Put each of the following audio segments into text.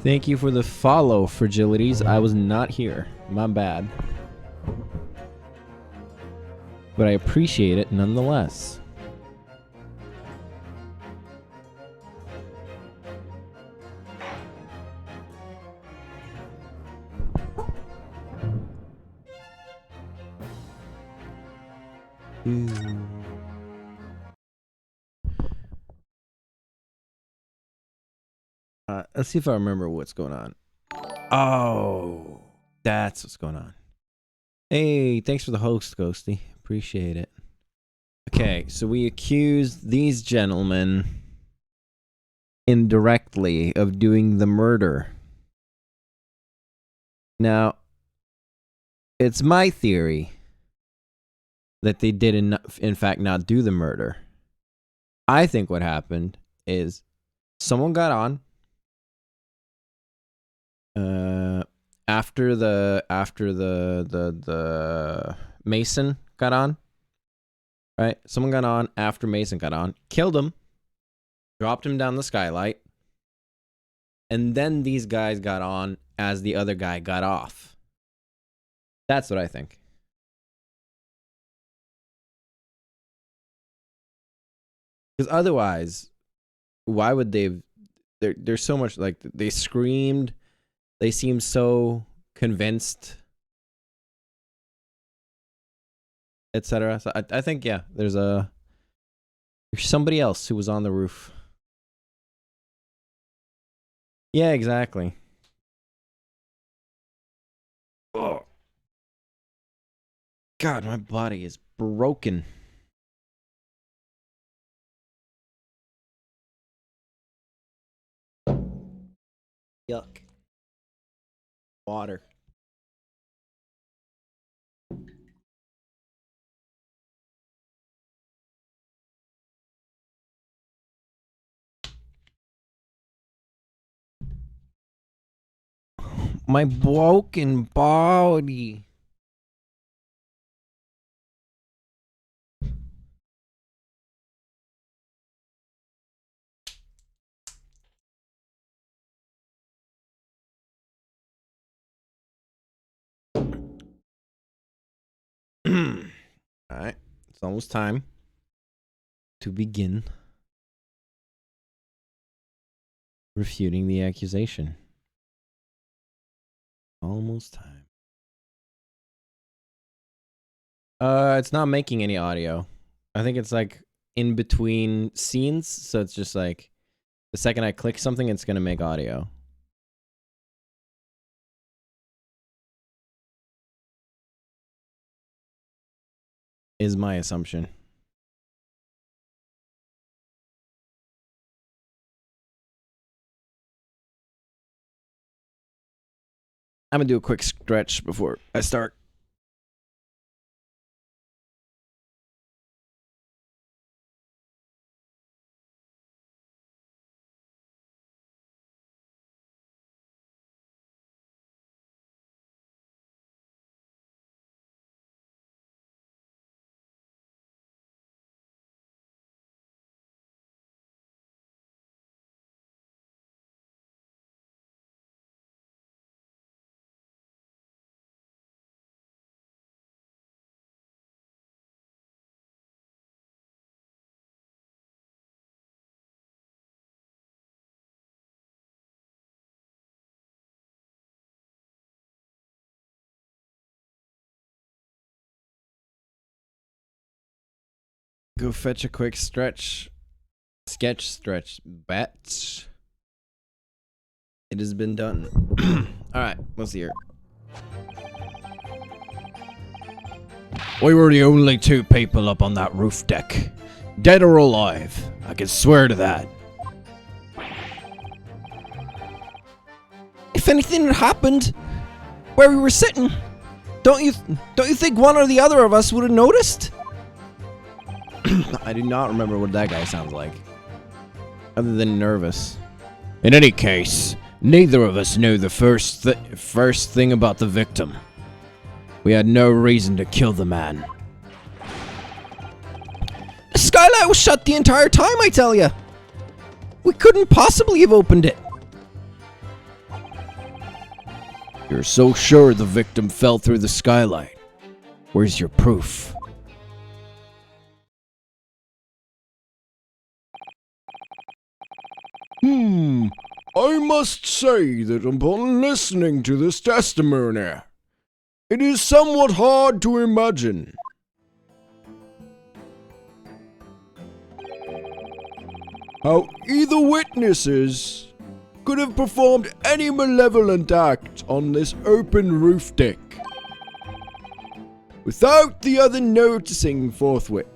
Thank you for the follow, Fragilities. I was not here. My bad. But I appreciate it nonetheless. Let's see if I remember what's going on. Oh, that's what's going on. Hey, thanks for the host, Ghosty. Appreciate it. Okay, so we accused these gentlemen indirectly of doing the murder. Now, it's my theory that they did in fact not do the murder. I think what happened is someone got on after the Mason got on, right? Someone got on after Mason got on, killed him, dropped him down the skylight, and then these guys got on as the other guy got off. That's what I think. Because otherwise, why would they? There's so much, like, they screamed. They seemed so convinced, etc. So I think, yeah, there's somebody else who was on the roof. Yeah, exactly. Oh. God, my body is broken. Yuck. Water. My broken body. Alright, it's almost time to begin refuting the accusation. Almost time. It's not making any audio. I think it's like in between scenes, so it's just like the second I click something, it's gonna make audio. Is my assumption. I'm gonna do a quick stretch before I start. Go fetch a quick stretch. Sketch stretch. Bats. It has been done. Alright, let's hear it. We were the only two people up on that roof deck. Dead or alive. I can swear to that. If anything had happened where we were sitting, don't you think one or the other of us would have noticed? I do not remember what that guy sounds like, other than nervous. In any case, neither of us knew the first thing about the victim. We had no reason to kill the man. The skylight was shut the entire time, I tell you. We couldn't possibly have opened it. You're so sure the victim fell through the skylight. Where's your proof? I must say that upon listening to this testimony, it is somewhat hard to imagine how either witnesses could have performed any malevolent act on this open roof deck without the other noticing forthwith.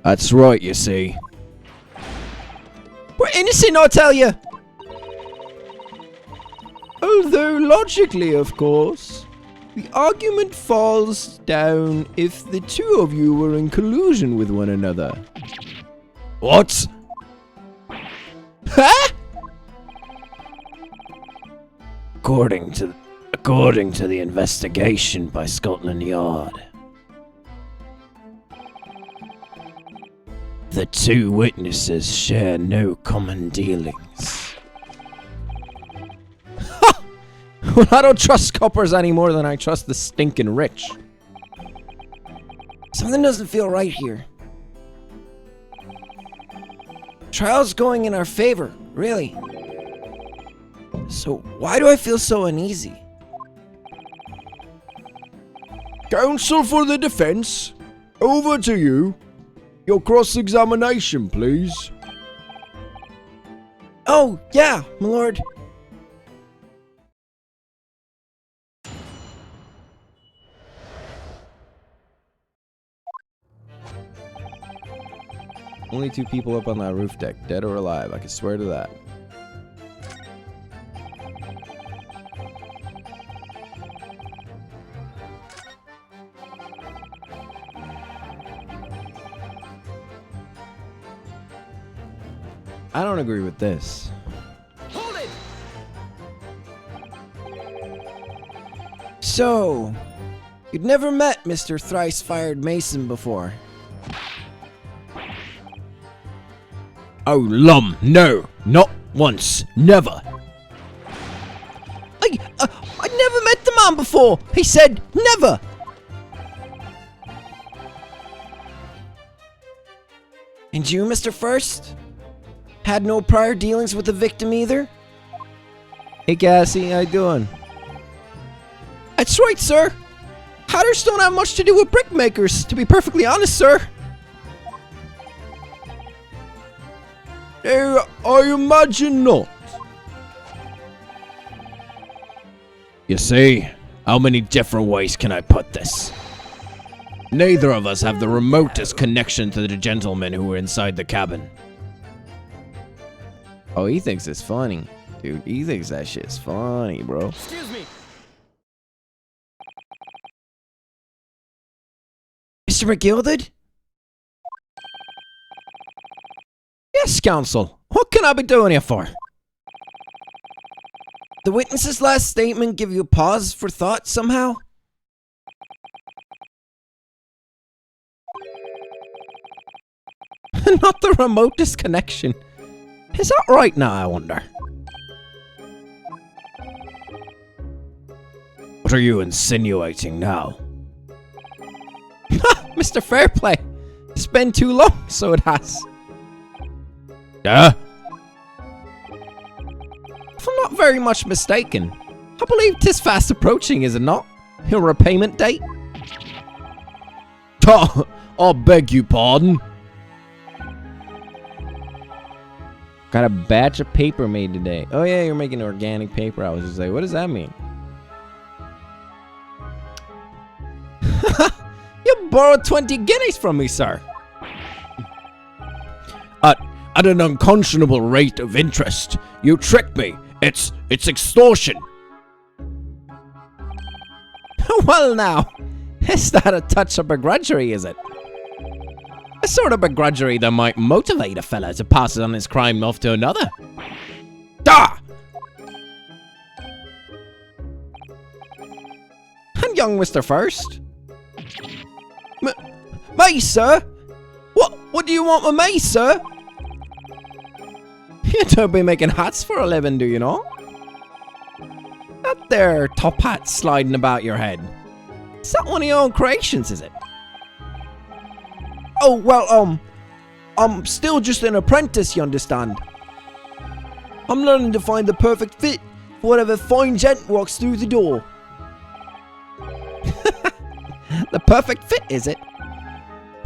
That's right, you see. We're innocent, I tell you! Although logically, of course, the argument falls down if the two of you were in collusion with one another. What? Huh? According to the investigation by Scotland Yard, the two witnesses share no common dealings. Well, I don't trust coppers any more than I trust the stinking rich. Something doesn't feel right here. Trial's going in our favor, really. So why do I feel so uneasy? Counsel for the defense, over to you. Your cross-examination, please. Oh, yeah, my lord. Only 2 people up on that roof deck, dead or alive, I can swear to that. I don't agree with this. Hold it! So, you'd never met Mr. Thrice-Fired Mason before? Oh, lum, no, not once, never. I never met the man before. He said never. And you, Mr. First? Had no prior dealings with the victim either? Hey, Cassie, how you doing? That's right, sir. Hatters don't have much to do with brickmakers, to be perfectly honest, sir. I imagine not. You see, how many different ways can I put this? Neither of us have the remotest connection to the gentlemen who were inside the cabin. Oh, he thinks it's funny. Dude, he thinks that shit's funny, bro. Excuse me. Mr. McGilded? Yes, counsel. What can I be doing here for? The witness's last statement give you a pause for thought somehow? Not the remotest connection. Is that right now, I wonder? What are you insinuating now? Mr. Fairplay! It's been too long, so it has. Yeah? If I'm not very much mistaken, I believe 'tis fast approaching, is it not? Your repayment date? I beg your pardon? Got a batch of paper made today. Oh yeah, you're making organic paper. I was just like, what does that mean? You borrowed 20 guineas from me, sir. At an unconscionable rate of interest. You tricked me. It's extortion. Well now, is that a touch of begrudgery, is it? A sort of begrudgery that might motivate a fella to pass on his crime off to another. Da! And young Mr. First? Me, sir? What do you want with me, sir? You don't be making hats for a living, do you know? That there top hat sliding about your head. Is that one of your own creations, is it? Oh, well, I'm still just an apprentice, you understand? I'm learning to find the perfect fit for whatever fine gent walks through the door. The perfect fit, is it?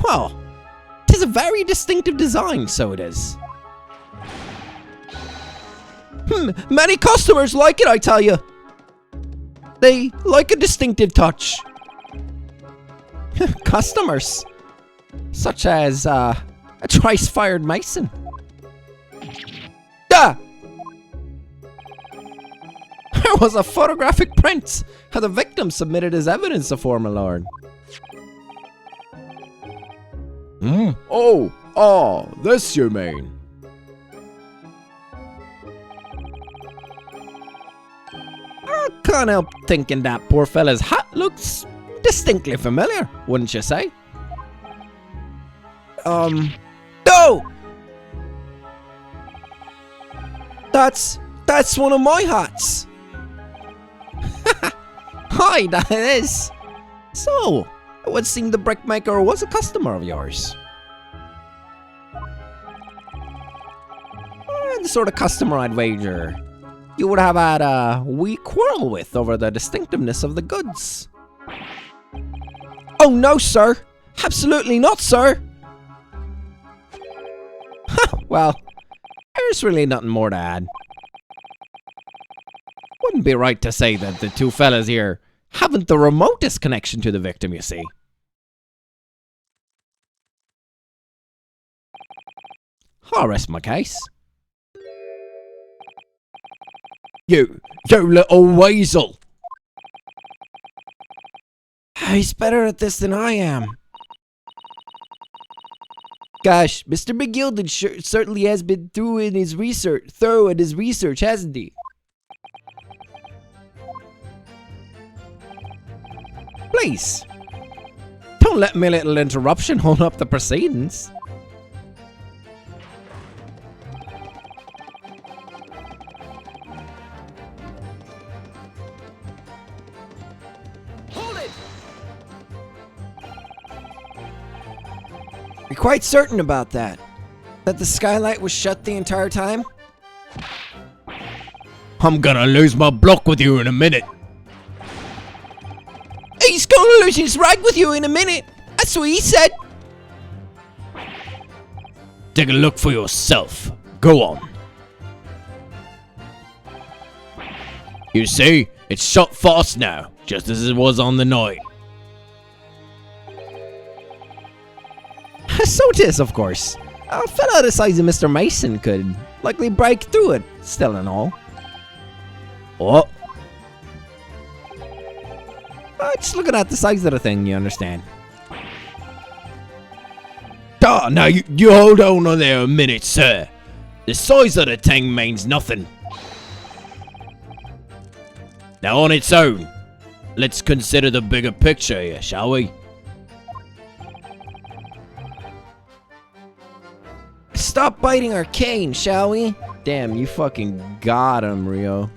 Well, it is a very distinctive design, so it is. Many customers like it, I tell you. They like a distinctive touch. Customers? Such as, a thrice-fired mason. There was a photographic print how the victim submitted his evidence to former lord. Oh, this you mean? I can't help thinking that poor fella's hat looks distinctly familiar, wouldn't you say? No! That's one of my hats. Hi, that it is. So, it would seem the brickmaker was a customer of yours. The sort of customer I'd wager you would have had a wee quarrel with over the distinctiveness of the goods. Oh no, sir. Absolutely not, sir. Well, there's really nothing more to add. Wouldn't be right to say that the two fellas here haven't the remotest connection to the victim, you see. I'll rest my case. You little weasel! He's better at this than I am. Gosh, Mr. McGilded certainly has been thorough in his research, hasn't he? Please, don't let my little interruption hold up the proceedings. You're quite certain about that? That the skylight was shut the entire time? I'm gonna lose my block with you in a minute. He's gonna lose his rag with you in a minute. That's what he said. Take a look for yourself. Go on. You see, it's shut fast now, just as it was on the night. So it is, of course. A fellow the size of Mr. Mason could likely break through it, still and all. What? Just looking at the size of the thing, you understand. Now you hold on there a minute, sir. The size of the thing means nothing. Now on its own, let's consider the bigger picture here, shall we? Stop biting our cane, shall we? Damn, you fucking got him, Rio.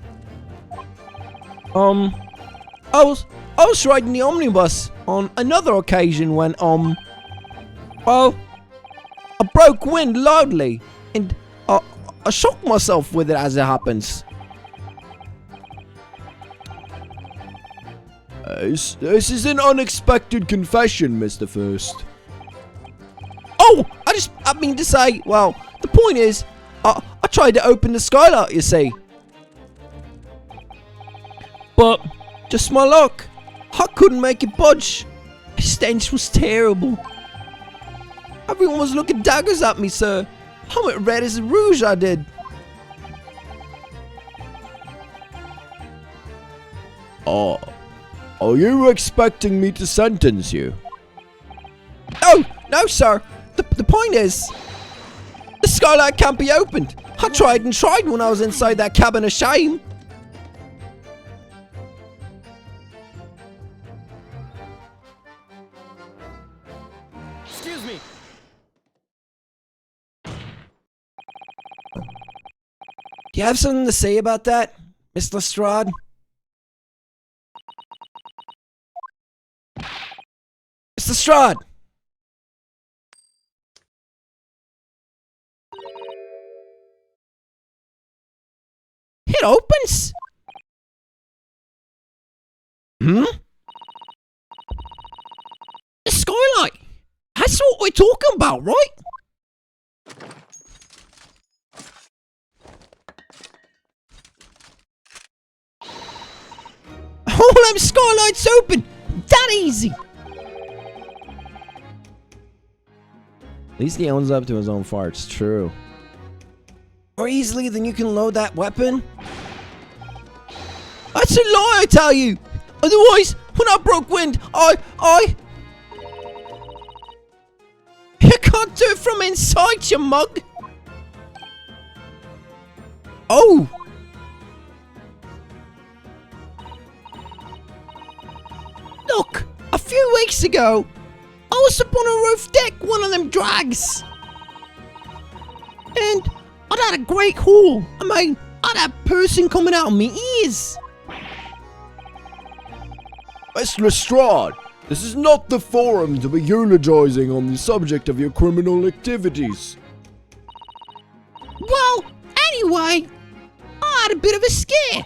I was riding the omnibus on another occasion when, well, I broke wind loudly, and I shocked myself with it as it happens. This is an unexpected confession, Mr. First. Oh, I mean to say, well, the point is, I tried to open the skylight, you see. But, just my luck, I couldn't make it budge. The stench was terrible. Everyone was looking daggers at me, sir. I went red as a rouge, I did. Oh, are you expecting me to sentence you? No, sir. The point is, the skylight can't be opened. I tried and tried when I was inside that cabin of shame. Do you have something to say about that, Miss Lestrade? Miss Lestrade! It opens! Hmm? The skylight! That's what we're talking about, right? All them skylights open! That easy! At least he owns up to his own farts, true. More easily than you can load that weapon? That's a lie, I tell you! Otherwise, when I broke wind, You can't do it from inside, you mug! Oh! Look, a few weeks ago, I was up on a roof deck, one of them drags. And I'd had a great haul. I mean, I'd had a person coming out of my ears. Miss Lestrade, this is not the forum to be eulogizing on the subject of your criminal activities. Well, anyway, I had a bit of a scare.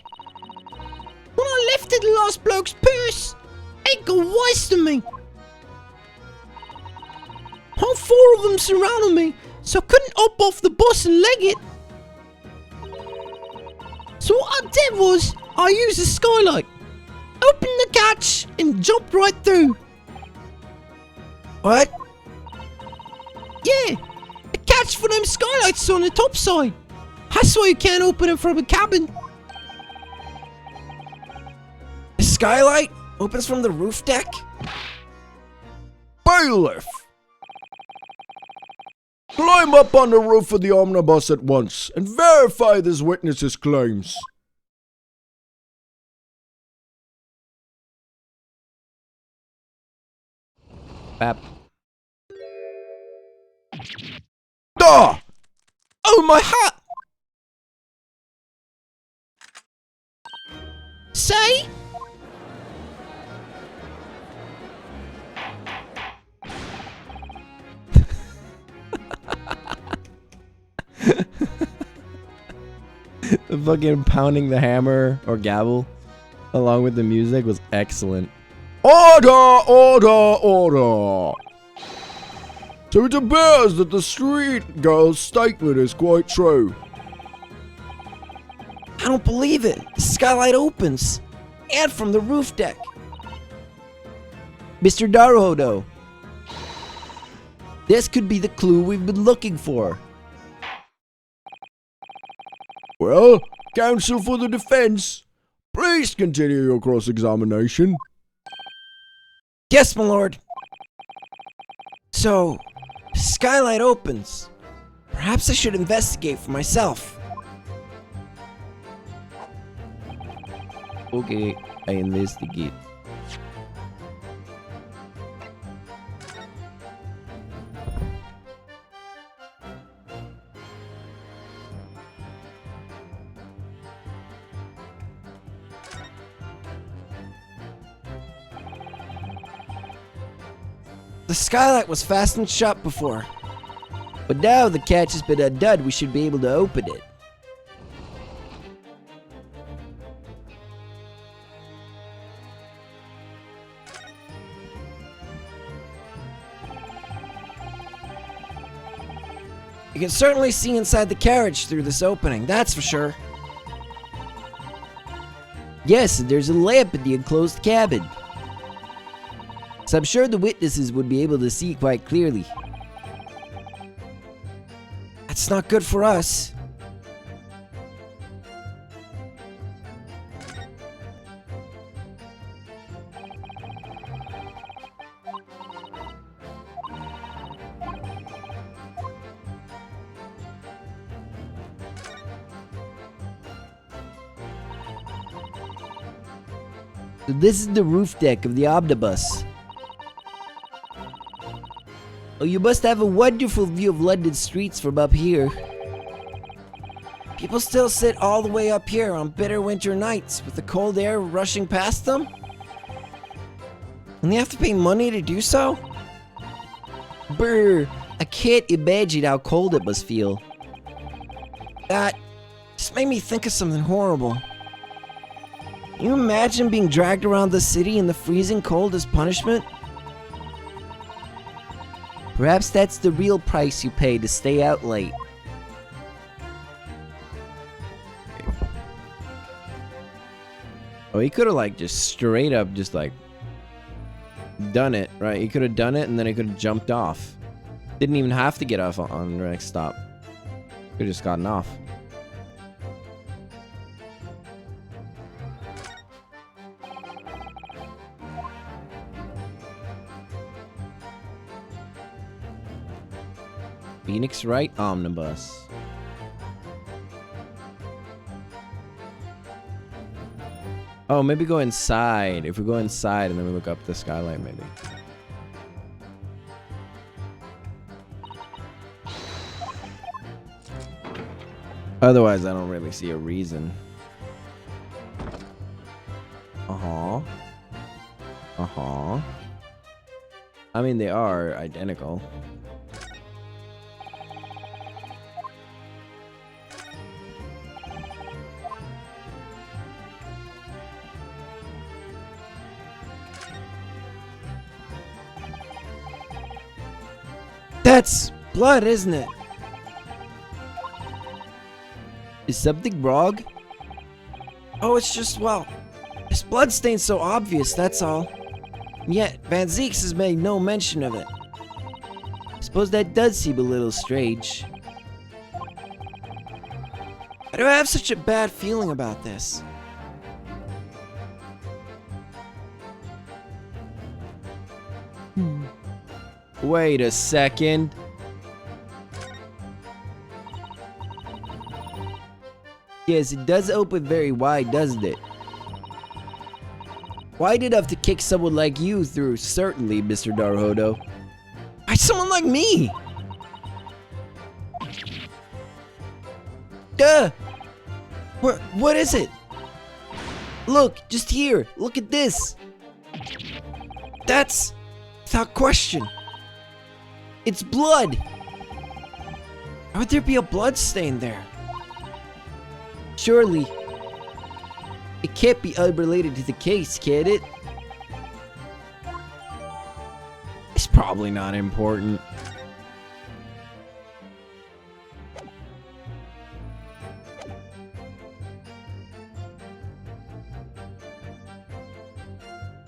When I lifted the last bloke's purse, it got wise to me. All four of them surrounded me, so I couldn't hop off the bus and leg it. So what I did was, I used the skylight, opened the catch, and jumped right through. What? Yeah, the catch for them skylights on the top side. That's why you can't open it from a cabin. The skylight opens from the roof deck? Bailiff! Climb up on the roof of the omnibus at once and verify this witness's claims. Bap. Ah! Oh, my hat! Say? The fucking pounding the hammer or gavel along with the music was excellent. Order, order, order! So it appears that the street girl's statement is quite true. I don't believe it. The skylight opens. And from the roof deck. Mr. Daruhodo. This could be the clue we've been looking for. Well, counsel for the defense, please continue your cross-examination. Yes, my lord. So, skylight opens. Perhaps I should investigate for myself. Okay, I investigate. The skylight was fastened shut before, but now the catch has been undone, we should be able to open it. You can certainly see inside the carriage through this opening, that's for sure. Yes, and there's a lamp in the enclosed cabin. So I'm sure the witnesses would be able to see quite clearly. That's not good for us. So this is the roof deck of the omnibus. Oh, you must have a wonderful view of London streets from up here. People still sit all the way up here on bitter winter nights with the cold air rushing past them? And they have to pay money to do so? Brr, I can't imagine how cold it must feel. That just made me think of something horrible. Can you imagine being dragged around the city in the freezing cold as punishment? Perhaps that's the real price you pay to stay out late. Oh, he could have like just straight up just like done it, right? He could have done it and then he could have jumped off. Didn't even have to get off on the next stop. Could have just gotten off. Phoenix Wright Omnibus. Oh, maybe go inside. If we go inside and then we look up the skylight, maybe. Otherwise, I don't really see a reason. Uh-huh. Uh-huh. I mean, they are identical. That's blood, isn't it? Is something wrong? Oh, it's just, well, this bloodstain's so obvious, that's all. And yet, Van Zieks has made no mention of it. I suppose that does seem a little strange. Why do I have such a bad feeling about this? Wait a second. Yes, it does open very wide, doesn't it? Why'd it have to kick someone like you through? Certainly, Mr. Naruhodo. Why someone like me? Duh! What is it? Look, just here. Look at this. That's without question. It's blood. How would there be a blood stain there? Surely, it can't be unrelated to the case, can it? It's probably not important.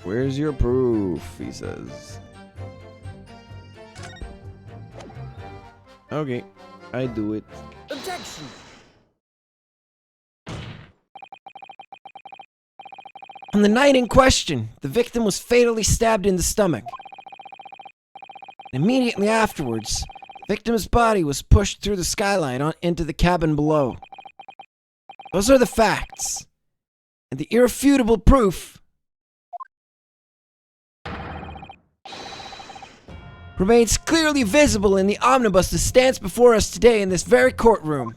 Where's your proof? He says. Okay, I do it. Objection! On the night in question, the victim was fatally stabbed in the stomach. Immediately afterwards, the victim's body was pushed through the skylight into the cabin below. Those are the facts. And the irrefutable proof remains clearly visible in the omnibus that stands before us today in this very courtroom.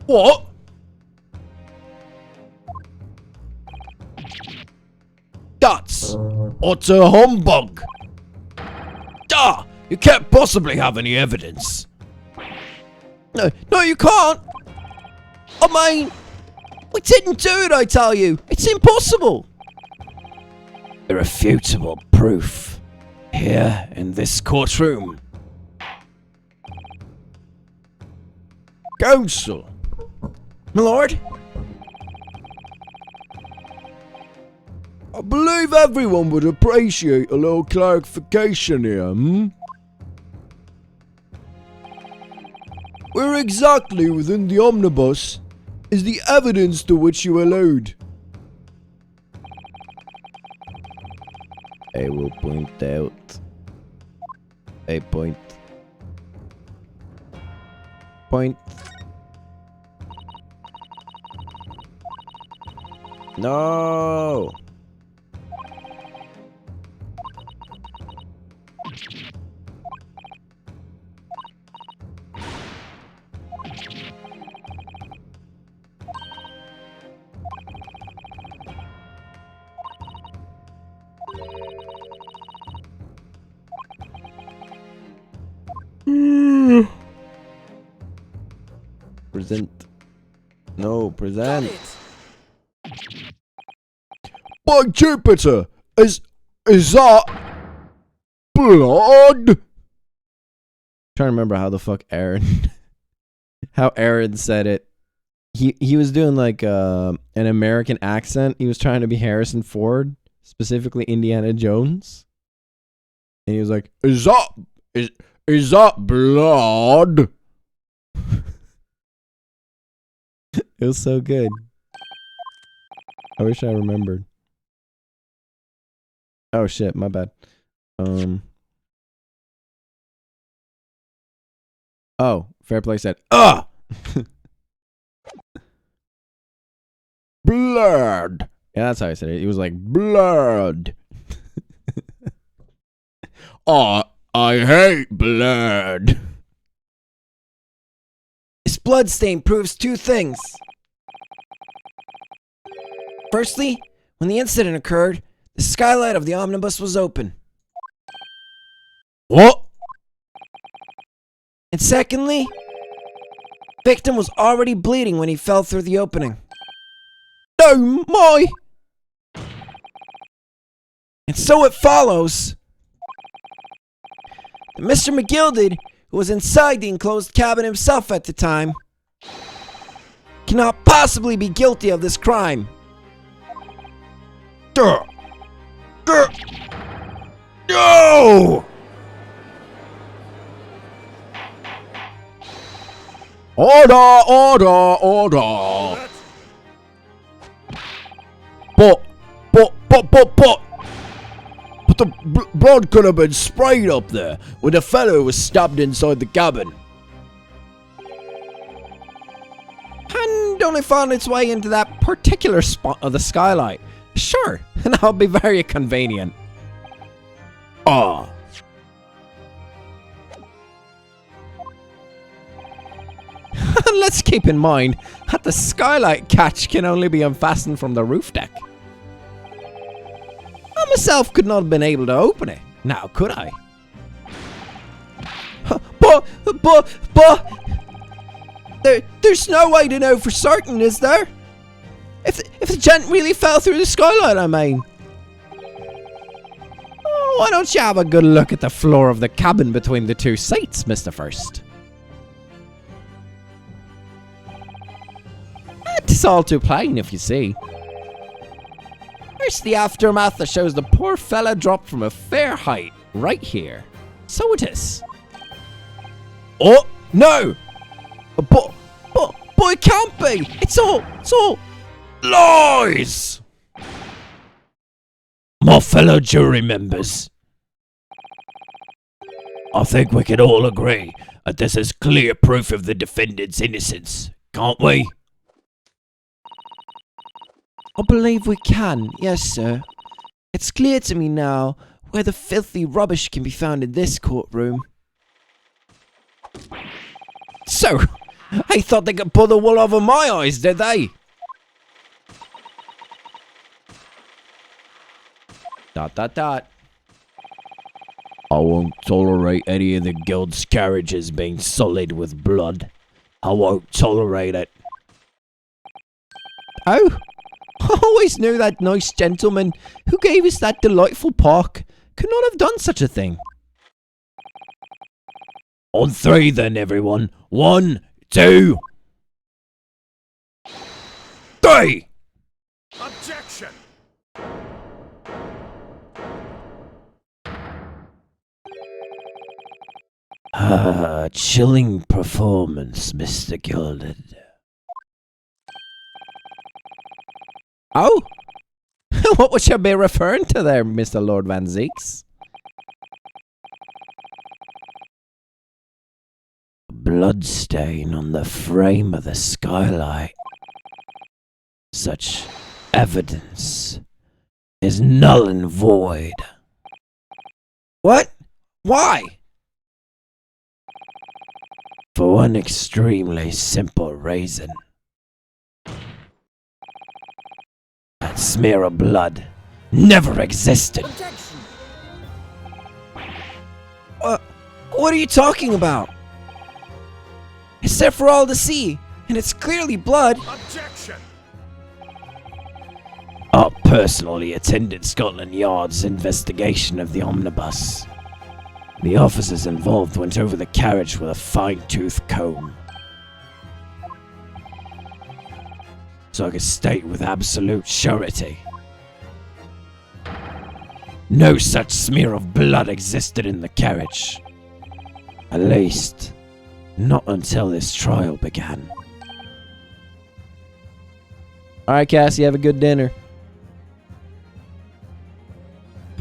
What? That's utter humbug. Duh! You can't possibly have any evidence. No, you can't. I mean, we didn't do it, I tell you. It's impossible. Irrefutable proof. Here in this courtroom. Counsel. My lord? I believe everyone would appreciate a little clarification here, Where exactly within the omnibus is the evidence to which you allude? I will point out. I point. Point. No! Present. No, present. By Jupiter, is that blood? Trying to remember how the fuck Aaron, how Aaron said it. He was doing like an American accent. He was trying to be Harrison Ford, specifically Indiana Jones. And he was like, Is that blood? it was so good. I wish I remembered. Oh shit, my bad. Oh, Fair Play said, "Ugh." Blood. Yeah, that's how I said it. He was like, blood. I hate blood. This bloodstain proves two things. Firstly, when the incident occurred, the skylight of the omnibus was open. What? And secondly, victim was already bleeding when he fell through the opening. Oh my! And so it follows that Mr. McGilded, who was inside the enclosed cabin himself at the time, cannot possibly be guilty of this crime. No! Order! But the blood could have been sprayed up there when the fellow was stabbed inside the cabin. And only found its way into that particular spot of the skylight. Sure, and that would be very convenient. Ah. Let's keep in mind that the skylight catch can only be unfastened from the roof deck. I myself could not have been able to open it. Now, could I? But there's no way to know for certain, is there? If the gent really fell through the skylight, I mean. Oh, why don't you have a good look at the floor of the cabin between the two seats, Mr. First? It's all too plain, if you see. Here's the aftermath that shows the poor fella dropped from a fair height, right here. So it is. Oh, no! But it can't be! It's all lies! My fellow jury members, I think we can all agree that this is clear proof of the defendant's innocence, can't we? I believe we can, yes, sir. It's clear to me now where the filthy rubbish can be found in this courtroom. So, they thought they could pull the wool over my eyes, did they? Dot. I won't tolerate any of the guild's carriages being sullied with blood. I won't tolerate it. Oh, I always knew that nice gentleman who gave us that delightful park could not have done such a thing. On three then, everyone. 1, 2, 3! Objection! Chilling performance, Mr. Gilded. Oh? What would you be referring to there, Mr. Lord Van Zeeks? Bloodstain on the frame of the skylight. Such evidence is null and void. What? Why? For one extremely simple reason. That smear of blood never existed. What are you talking about? It's there for all to see, and it's clearly blood. Objection! I personally attended Scotland Yard's investigation of the omnibus. The officers involved went over the carriage with a fine-tooth comb, so I could state with absolute surety, no such smear of blood existed in the carriage. At least, not until this trial began. Alright, Cassie, have a good dinner.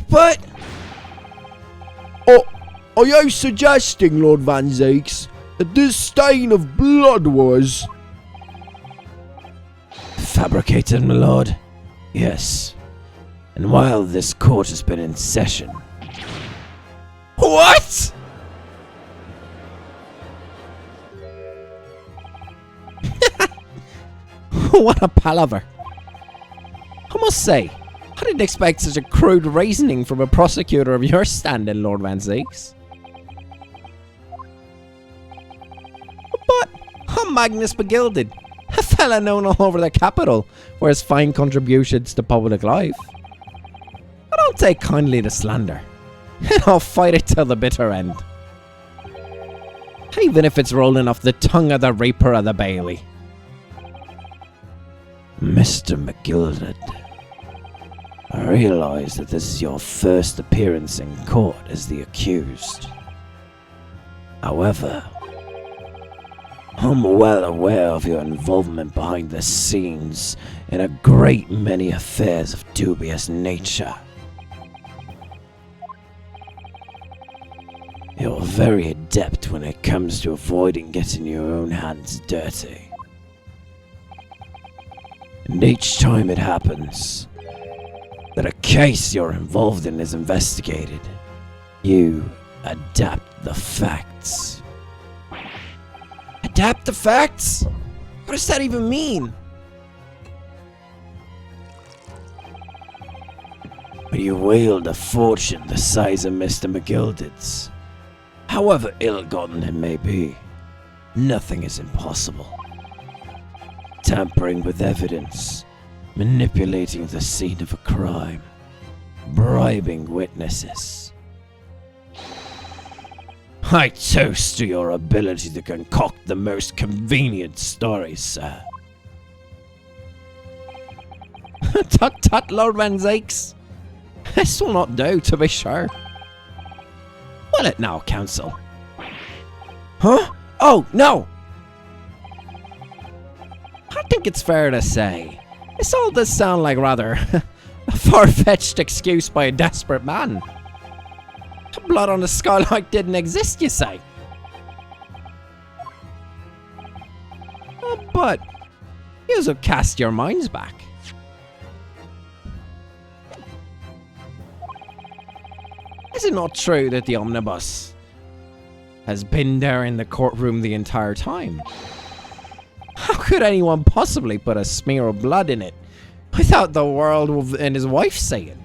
But Are you suggesting, Lord Van Zakes, that this stain of blood was... Fabricated, my lord? Yes. And while this court has been in session... what? What a palaver. I must say, I didn't expect such a crude reasoning from a prosecutor of your standing, Lord Van Zakes. But I'm Magnus Begilded, a fella known all over the capital for his fine contributions to public life. I don't take kindly to slander, and I'll fight it till the bitter end. Even if it's rolling off the tongue of the Reaper of the Bailey. Mr. McGilded, I realize that this is your first appearance in court as the accused. However, I'm well aware of your involvement behind the scenes in a great many affairs of dubious nature. You're very adept when it comes to avoiding getting your own hands dirty. And each time it happens that a case you're involved in is investigated, you adapt the facts. Adapt the facts? What does that even mean? When you wield a fortune the size of Mr. McGilded's, however ill-gotten it may be, nothing is impossible. Tampering with evidence, manipulating the scene of a crime, bribing witnesses. I toast to your ability to concoct the most convenient stories, sir. Tut tut, Lord Van Zakes. This will not do, to be sure. Will it now, counsel? Huh? Oh, no! I think it's fair to say, this all does sound like rather a far-fetched excuse by a desperate man. Blood on the skylight didn't exist, you say? But, you'll cast your minds back. Is it not true that the omnibus has been there in the courtroom the entire time? How could anyone possibly put a smear of blood in it without the world and his wife saying?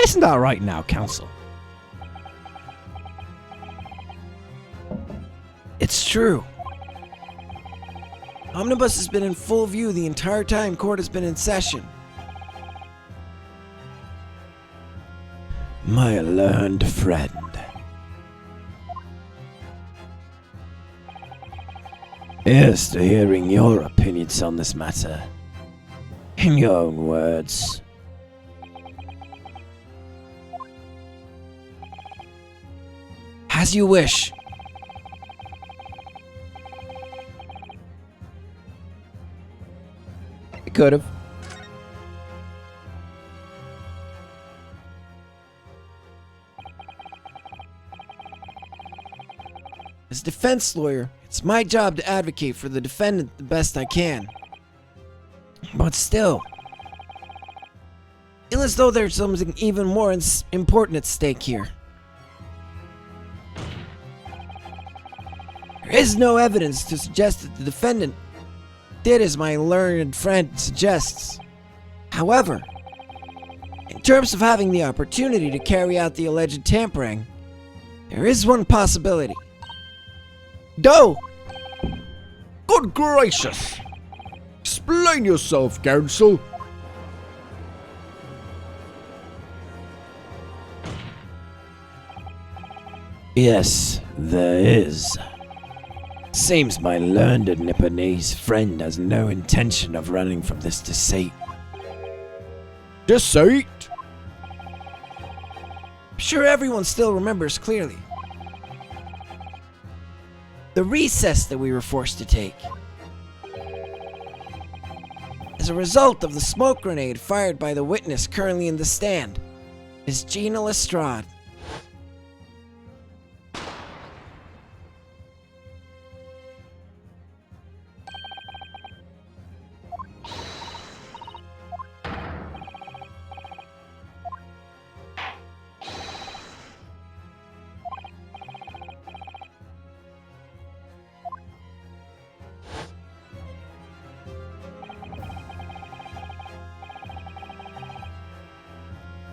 Isn't that right now, counsel? It's true. Omnibus has been in full view the entire time court has been in session. My learned friend. Here's to hearing your opinions on this matter. In your own words. As you wish. I could have. As defense lawyer, it's my job to advocate for the defendant the best I can. But still, feel as though there's something even more important at stake here. There is no evidence to suggest that the defendant did as my learned friend suggests. However, in terms of having the opportunity to carry out the alleged tampering, there is one possibility. Go! Good gracious! Explain yourself, Council. Yes, there is. Seems my learned Nipponese friend has no intention of running from this deceit. Deceit? I'm sure everyone still remembers clearly. The recess that we were forced to take. As a result of the smoke grenade fired by the witness currently in the stand, Miss Gina Lestrade.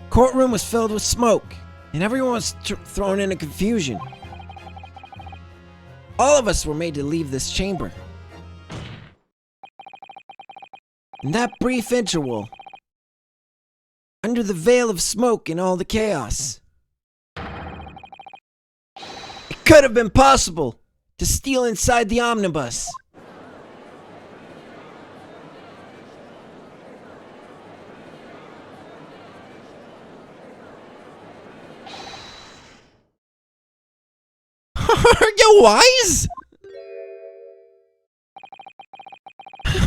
Courtroom was filled with smoke, and everyone was thrown into confusion. All of us were made to leave this chamber. In that brief interval, under the veil of smoke and all the chaos, it could have been possible to steal inside the omnibus. Are you wise?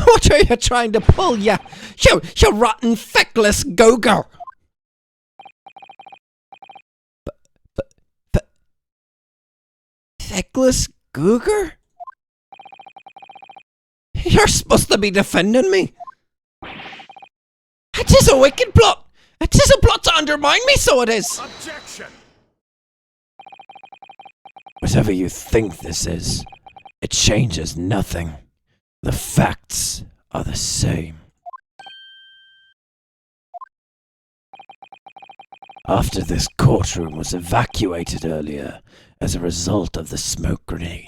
What are you trying to pull, you rotten, feckless go-go? Feckless googer? You're supposed to be defending me. It is a wicked plot. It is a plot to undermine me, so it is. Objection! Whatever you think this is, it changes nothing. The facts are the same. After this courtroom was evacuated earlier as a result of the smoke grenade,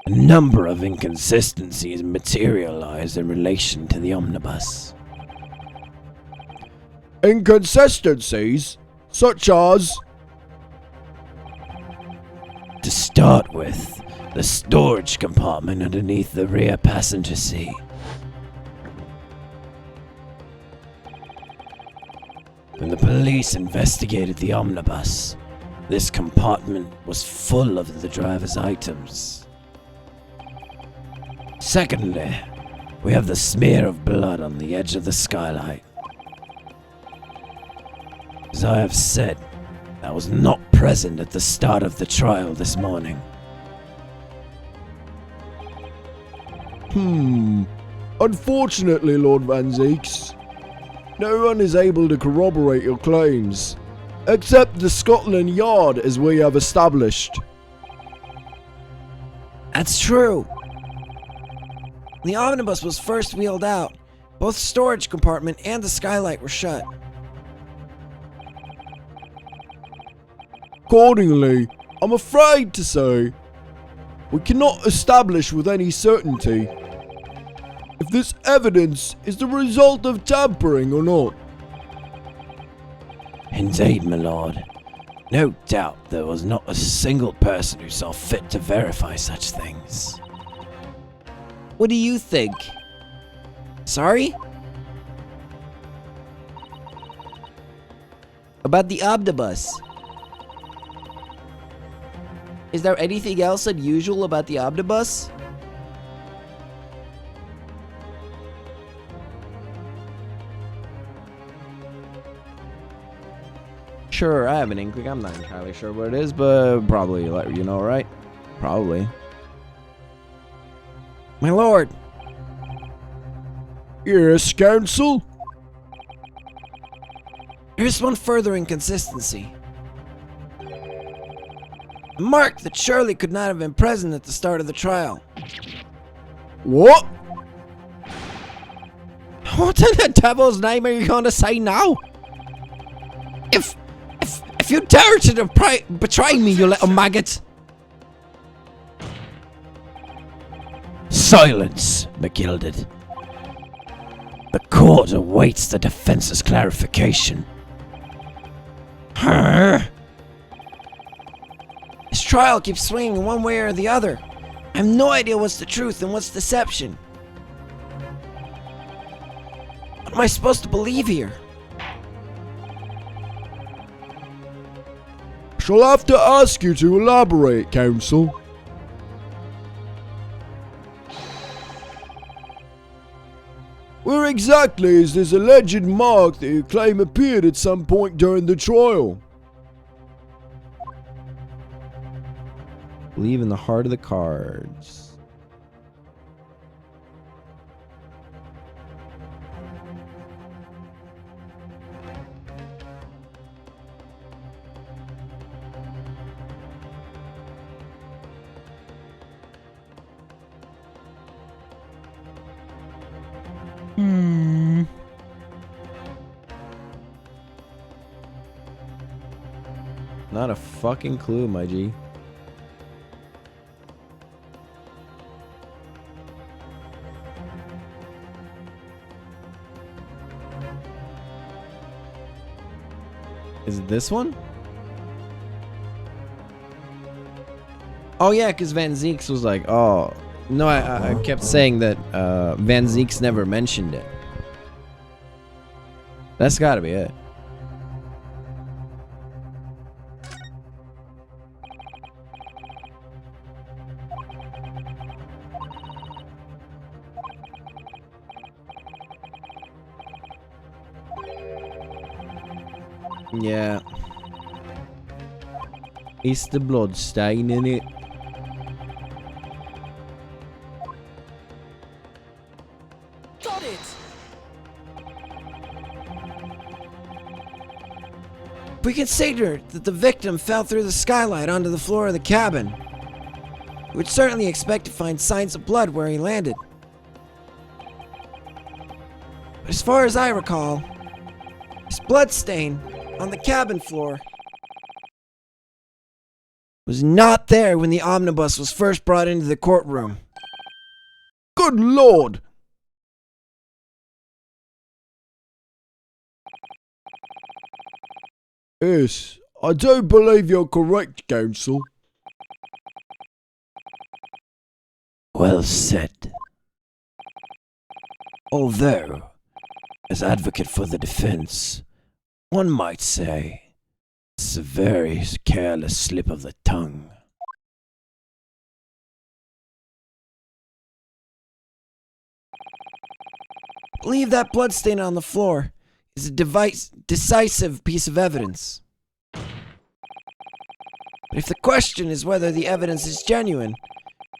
a number of inconsistencies materialized in relation to the omnibus. Inconsistencies? Such as? To start with, the storage compartment underneath the rear passenger seat. When the police investigated the omnibus, this compartment was full of the driver's items. Secondly, we have the smear of blood on the edge of the skylight. As I have said, that was not present at the start of the trial this morning. Unfortunately, Lord Van Zeeks, no one is able to corroborate your claims, except the Scotland Yard, as we have established. That's true. When the omnibus was first wheeled out, both storage compartment and the skylight were shut. Accordingly, I'm afraid to say, we cannot establish with any certainty if this evidence is the result of tampering or not. Indeed, my lord. No doubt there was not a single person who saw fit to verify such things. What do you think? Sorry? About the omnibus. Is there anything else unusual about the omnibus? Sure, I have an inkling. I'm not entirely sure what it is, but probably let you know, right? Probably. My lord. Yes, Counsel? Here's one further inconsistency. Mark that Shirley could not have been present at the start of the trial. What? What in the devil's name are you going to say now? If you dare to betray me, you little maggot! Silence, McGilded. The court awaits the defense's clarification. Huh? This trial keeps swinging one way or the other. I have no idea what's the truth and what's deception. What am I supposed to believe here? Shall have to ask you to elaborate, Counsel. Where exactly is this alleged mark that you claim appeared at some point during the trial? Believe in the heart of the cards. Not a fucking clue, my G. Is it this one? Oh yeah, because Van Zeeks was like, oh. No, I kept saying that Van Zeeks never mentioned it. That's gotta be it. Yeah. It's the blood stain in it. Got it! We consider that the victim fell through the skylight onto the floor of the cabin. We would certainly expect to find signs of blood where he landed. But as far as I recall, this blood stain on the cabin floor was not there when the omnibus was first brought into the courtroom. Good Lord! Yes, I do believe you're correct, Counsel. Well said. Although, as advocate for the defense, one might say it's a very careless slip of the tongue. I believe that bloodstain on the floor is a decisive piece of evidence. But if the question is whether the evidence is genuine,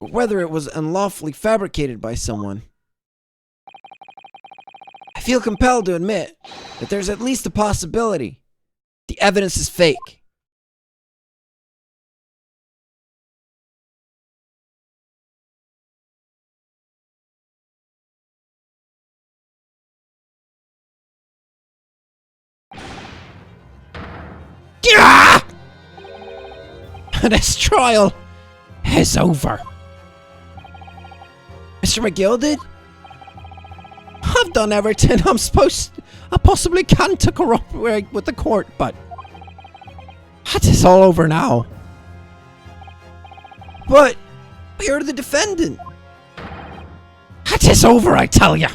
or whether it was unlawfully fabricated by someone, I feel compelled to admit that there's at least a possibility the evidence is fake. Gah! This trial is over. Mr. McGilded? I've done everything I possibly can to cooperate with the court, but it's all over now. But you're the defendant. It is over, I tell ya.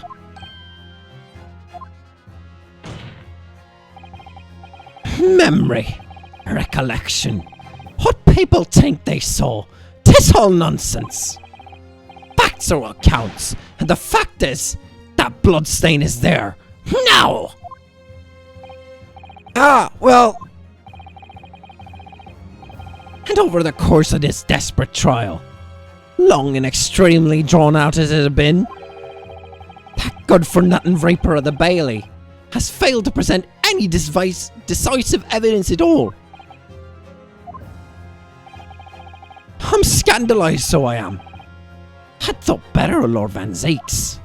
Memory, recollection. What people think they saw, 'tis all nonsense. Facts are what counts, and the fact is, that bloodstain is there. Now! Well... And over the course of this desperate trial, long and extremely drawn out as it has been, that good-for-nothing Reaper of the Bailey has failed to present any decisive evidence at all. I'm scandalized, so I am. I'd thought better of Lord Van Zeeks.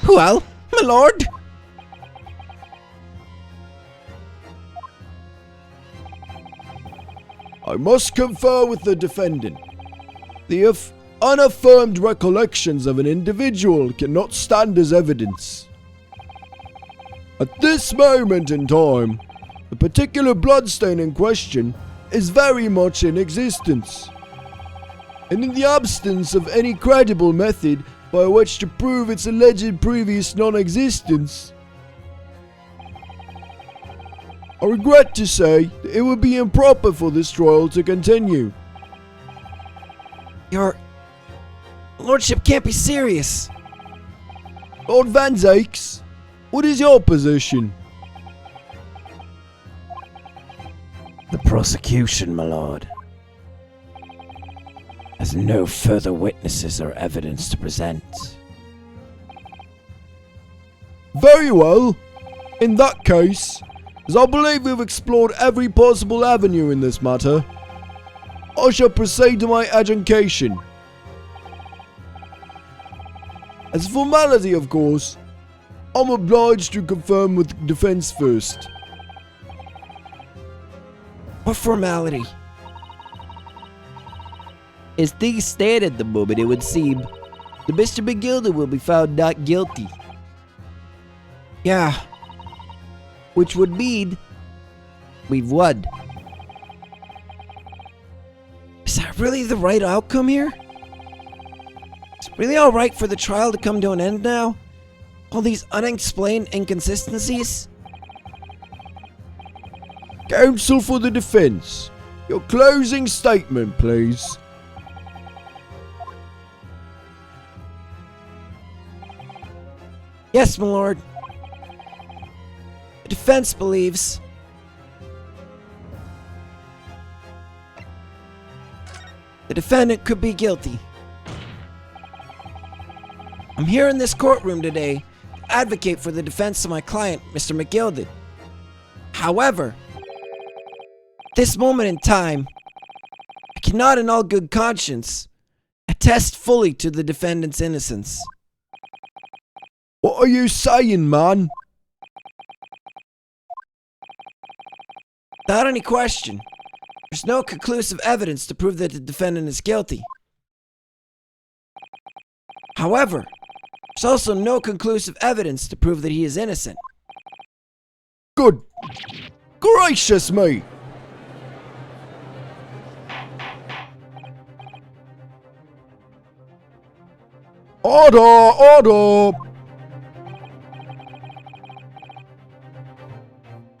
Well, my lord? I must confer with the defendant. The unaffirmed recollections of an individual cannot stand as evidence. At this moment in time, the particular bloodstain in question is very much in existence. And in the absence of any credible method by which to prove its alleged previous non-existence, I regret to say that it would be improper for this trial to continue. Your lordship can't be serious. Lord Van Zykes, what is your position? The prosecution, my lord, has no further witnesses or evidence to present. Very well. In that case, as I believe we've explored every possible avenue in this matter, I shall proceed to my adjudication. As a formality, of course, I'm obliged to confirm with the defense first. What formality? As things stand at the moment, it would seem that Mr. McGilda will be found not guilty. Yeah. Which would mean we've won. Is that really the right outcome here? Is it really alright for the trial to come to an end now? All these unexplained inconsistencies? Counsel for the defense, your closing statement, please. Yes, my lord. The defense believes the defendant could be guilty. I'm here in this courtroom today to advocate for the defense of my client, Mr. McGilded. However, at this moment in time, I cannot in all good conscience attest fully to the defendant's innocence. What are you saying, man? Without any question, there's no conclusive evidence to prove that the defendant is guilty. However, there's also no conclusive evidence to prove that he is innocent. Good gracious me! Order! Order!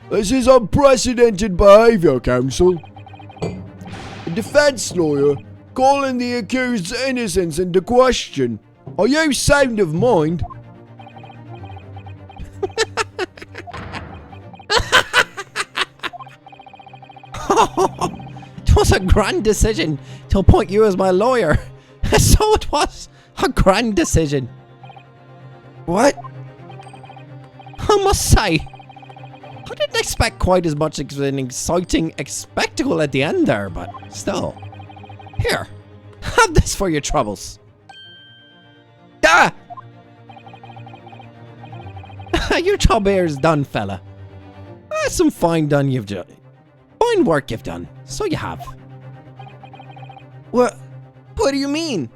This is unprecedented behavior, counsel. A defense lawyer calling the accused's innocence into question. Are you sound of mind? It was a grand decision to appoint you as my lawyer. So it was a grand decision. What? I must say, I didn't expect quite as much of an exciting spectacle at the end there, but still. Here, have this for your troubles. Ah! Your job here is done, fella. Some fine fine work you've done. So you have. What do you mean?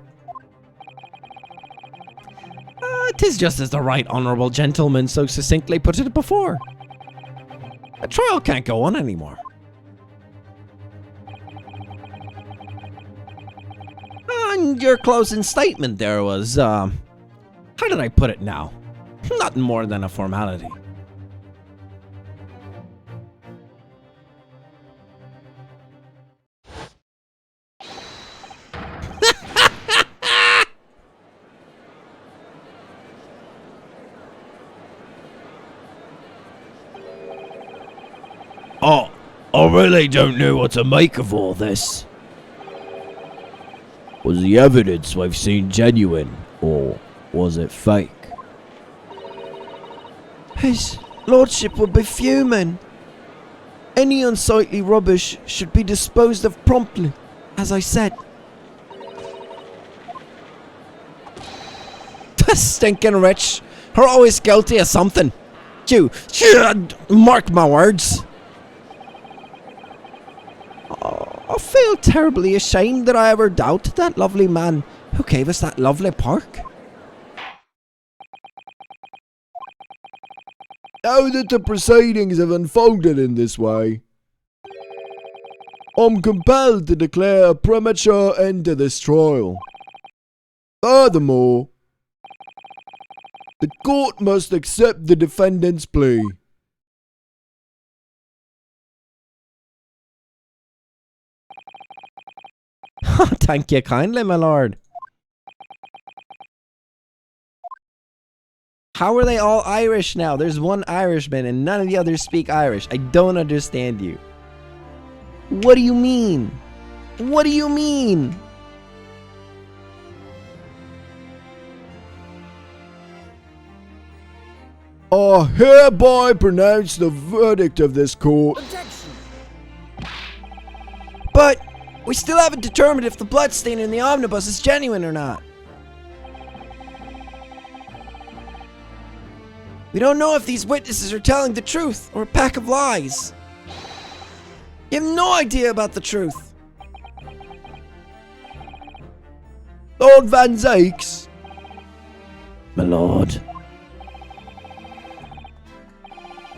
'Tis just as the right honourable gentleman so succinctly put it before. A trial can't go on anymore. And your closing statement there was, how did I put it now? Nothing more than a formality. Oh, I really don't know what to make of all this. Was the evidence we've seen genuine, or was it fake? His lordship would be fuming. Any unsightly rubbish should be disposed of promptly, as I said. The stinking rich are always guilty of something. You mark my words. I feel terribly ashamed that I ever doubted that lovely man who gave us that lovely park. Now that the proceedings have unfolded in this way, I'm compelled to declare a premature end to this trial. Furthermore, the court must accept the defendant's plea. Thank you kindly, my lord. How are they all Irish now? There's one Irishman and none of the others speak Irish. I don't understand you. What do you mean? What do you mean? I hereby pronounce the verdict of this court. Objection. But we still haven't determined if the bloodstain in the omnibus is genuine or not. We don't know if these witnesses are telling the truth or a pack of lies. You have no idea about the truth. Lord Van Zakes, My lord.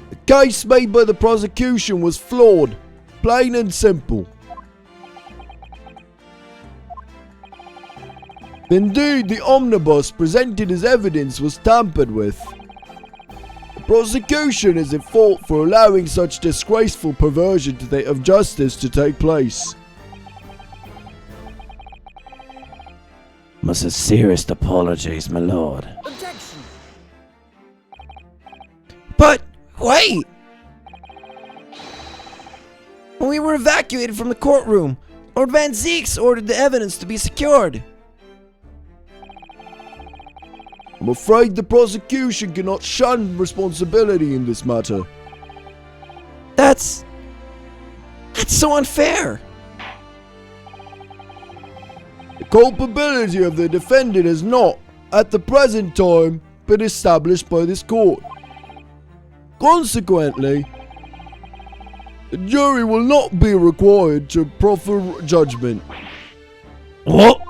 the case made by the prosecution was flawed, plain and simple. Indeed, the omnibus presented as evidence was tampered with. The prosecution is at fault for allowing such disgraceful perversion of justice to take place. My sincerest apologies, my lord. Objection. But wait! When we were evacuated from the courtroom, Lord Van Zeeks ordered the evidence to be secured. I'm afraid the prosecution cannot shun responsibility in this matter. That's so unfair. The culpability of the defendant has not, at the present time, been established by this court. Consequently, the jury will not be required to proffer judgment. What?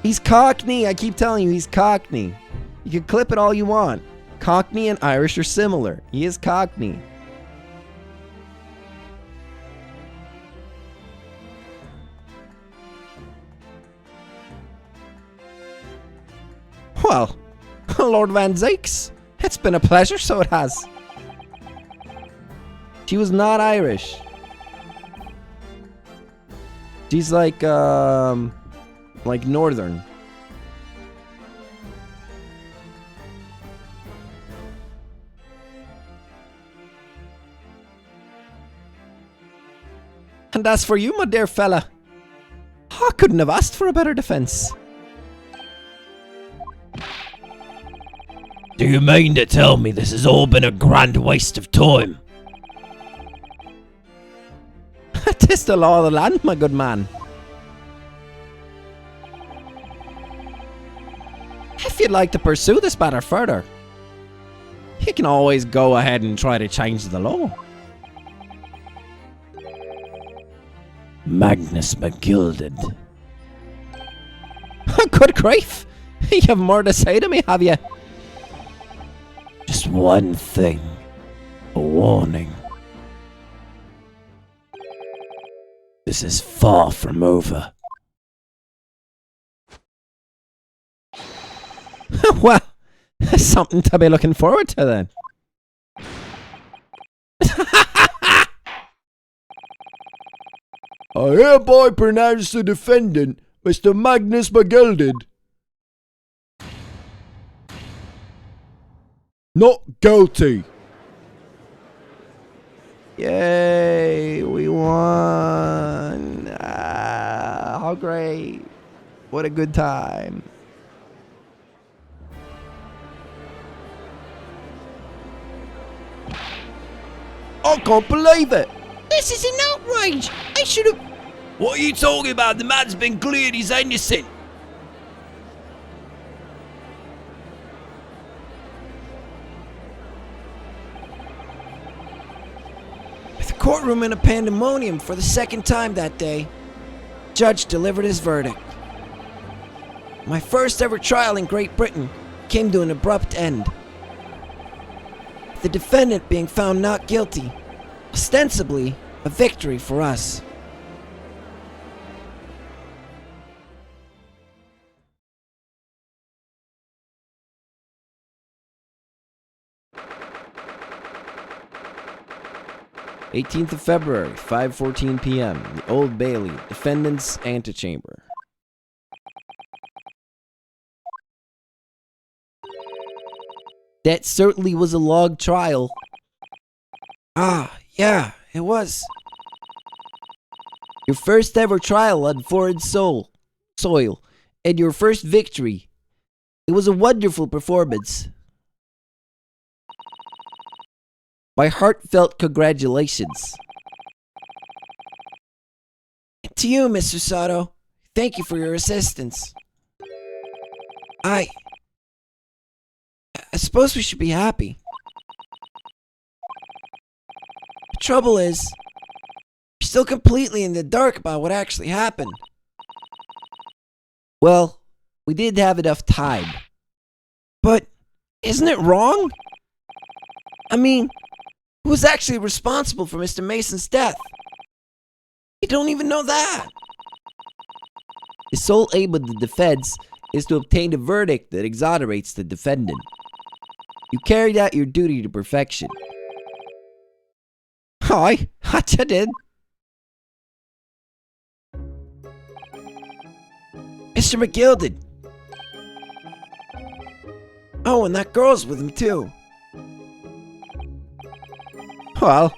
He's Cockney, I keep telling you, he's Cockney. You can clip it all you want. Cockney and Irish are similar. He is Cockney. Well, Lord Van Zakes, it's been a pleasure, so it has. She was not Irish. She's like northern. And as for you, my dear fella, I couldn't have asked for a better defense. Do you mean to tell me this has all been a grand waste of time? 'Tis the law of the land, my good man. If you'd like to pursue this matter further, you can always go ahead and try to change the law. Magnus McGilded. Good grief! You have more to say to me, have you? Just one thing. A warning. This is far from over. Well, something to be looking forward to then. I hereby pronounce the defendant, Mr. Magnus McGilded, not guilty. Yay, we won. How great. What a good time. I can't believe it. This is an outrage. I should have... What are you talking about? The man's been cleared. He's innocent. courtroom in a pandemonium for the second time that day. Judge delivered his verdict. My first ever trial in Great Britain came to an abrupt end. The defendant being found not guilty, ostensibly a victory for us. "18th of February, 5:14 p.m. The Old Bailey, defendant's antechamber. That certainly was a long trial. Ah, yeah, it was. Your first ever trial on foreign soil, and your first victory. It was a wonderful performance. My heartfelt congratulations. And to you, Mr. Sato, thank you for your assistance. I suppose we should be happy. The trouble is, we're still completely in the dark about what actually happened. Well, we did have enough time. But isn't it wrong? I mean, who was actually responsible for Mr. Mason's death? We don't even know that. The sole aim of the defense is to obtain a verdict that exonerates the defendant. You carried out your duty to perfection. Aye, that you did. Mr. McGilded. Oh, and that girl's with him too. Well,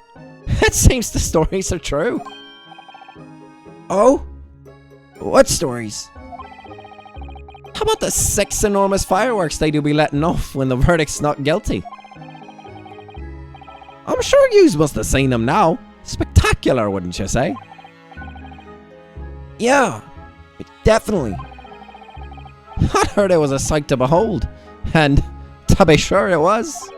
it seems the stories are true. Oh? What stories? How about the 6 enormous fireworks they do be letting off when the verdict's not guilty? I'm sure yous must have seen them now. Spectacular, wouldn't you say? Yeah, definitely. I heard it was a sight to behold, and to be sure it was.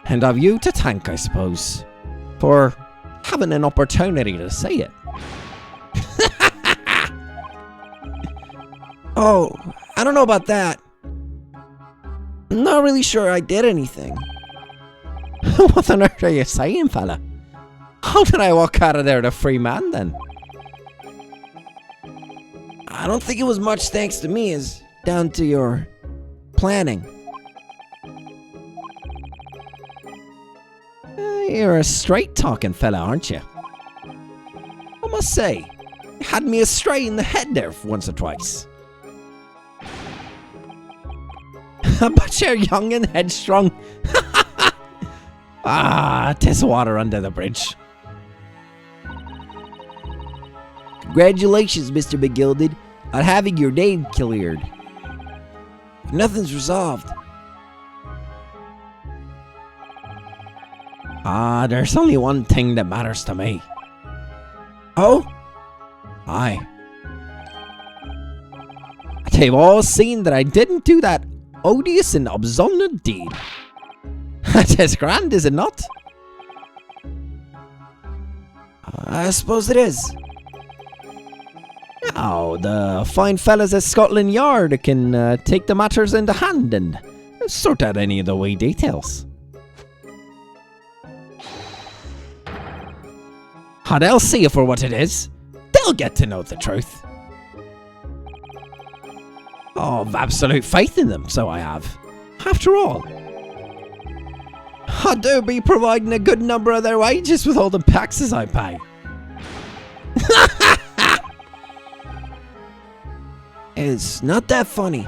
And I've you to thank, I suppose, for having an opportunity to see it. Oh, I don't know about that. I'm not really sure I did anything. What on earth are you saying, fella? How did I walk out of there a free man, then? I don't think it was much thanks to me as down to your planning. You're a straight-talking fella, aren't you? I must say, you had me astray in the head there once or twice. But you're young and headstrong. Ah, 'tis water under the bridge. Congratulations, Mr. McGilded, on having your name cleared. Nothing's resolved. Ah, there's only one thing that matters to me. Oh? Aye. They've all seen that I didn't do that odious and absolute deed. That's grand, is it not? I suppose it is. Now, the fine fellas at Scotland Yard can take the matters into hand and sort out any of the wee details. Oh, they'll see it for what it is. They'll get to know the truth. Oh, I've absolute faith in them, so I have. After all, I do be providing a good number of their wages with all the taxes I pay. It's not that funny.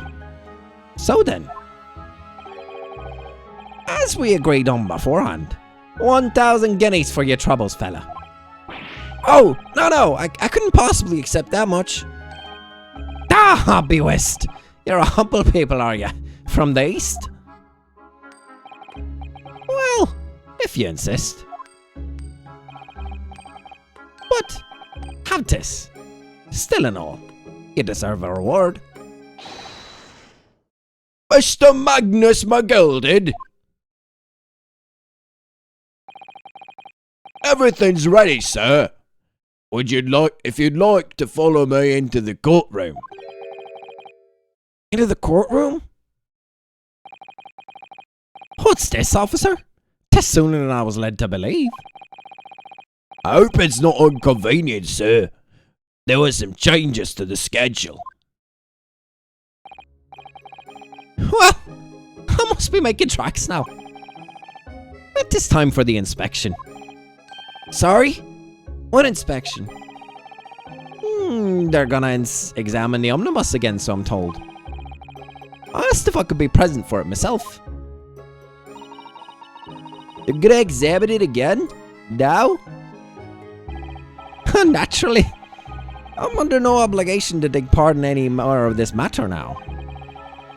So then, as we agreed on beforehand, 1,000 guineas for your troubles, fella. Oh, no, I couldn't possibly accept that much. Ah, be whist. You're a humble people, are you? From the east? Well, if you insist. But, have this. Still and all, you deserve a reward. Mr. Magnus McGilded. Everything's ready, sir. If you'd like to follow me into the courtroom. Into the courtroom? What's this, officer? Tis sooner than I was led to believe. I hope it's not inconvenient, sir. There were some changes to the schedule. Well, I must be making tracks now. It is time for the inspection. Sorry? What inspection? They're gonna examine the omnibus again, so I'm told. I asked if I could be present for it myself. They're gonna examine it again? Now? Naturally. I'm under no obligation to take part in any more of this matter now.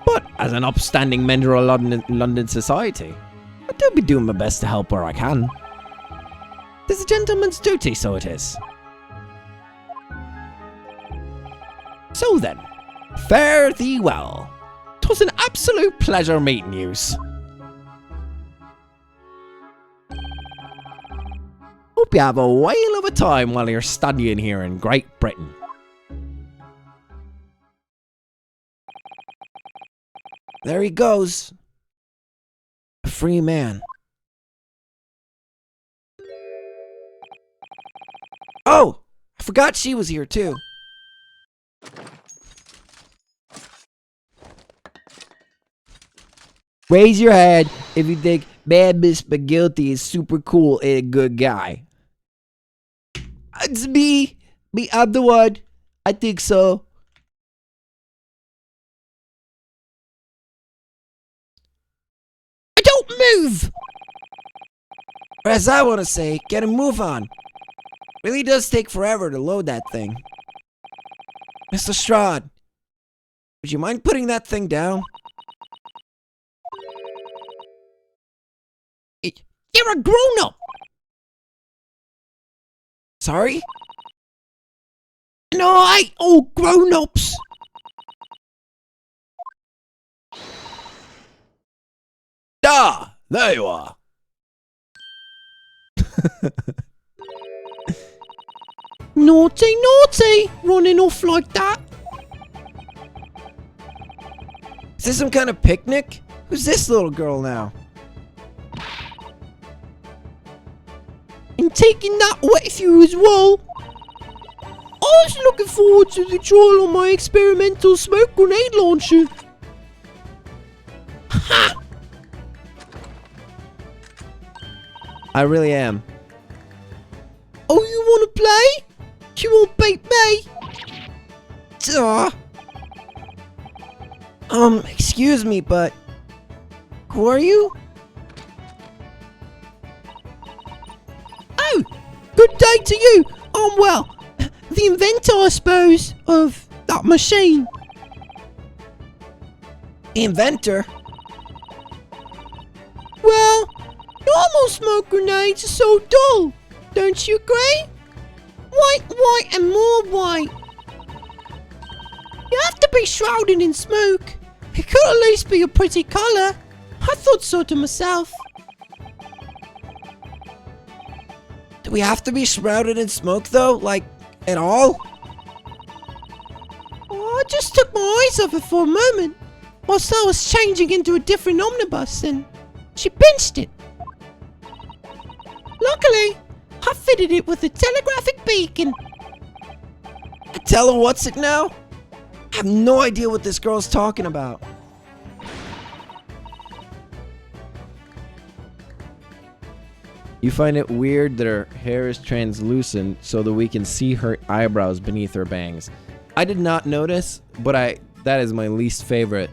But as an upstanding member of London society, I do be doing my best to help where I can. It's a gentleman's duty, so it is. So then, fare thee well. 'Twas an absolute pleasure meeting yous. Hope you have a whale of a time while you're studying here in Great Britain. There he goes. A free man. Oh! I forgot she was here too. Raise your hand if you think Mad Miss McGilty is super cool and a good guy. It's me. I'm the one. I think so. Don't move! Or as I want to say, get a move on. Really does take forever to load that thing. Mr. Strahd, would you mind putting that thing down? You're a grown-up! Sorry? No, I ain't all grown-ups! Ah, there you are. Naughty, naughty! Running off like that! Is this some kind of picnic? Who's this little girl now? And taking that with you as well! I was looking forward to the trial on my experimental smoke grenade launcher! Ha! I really am. Oh, you wanna play? You won't beat me? Duh. Excuse me, but who are you? Oh, good day to you. Well, the inventor, I suppose, of that machine. Inventor? Well, normal smoke grenades are so dull. Don't you agree? White, white, and more white. You have to be shrouded in smoke. It could at least be a pretty colour. I thought so to myself. Do we have to be shrouded in smoke though? Like, at all? Oh, I just took my eyes off it for a moment whilst I was changing into a different omnibus and she pinched it. Luckily, I fitted it with a telegraphic beacon. Tell her what's it now? I have no idea what this girl's talking about. You find it weird that her hair is translucent so that we can see her eyebrows beneath her bangs. I did not notice, but that is my least favorite,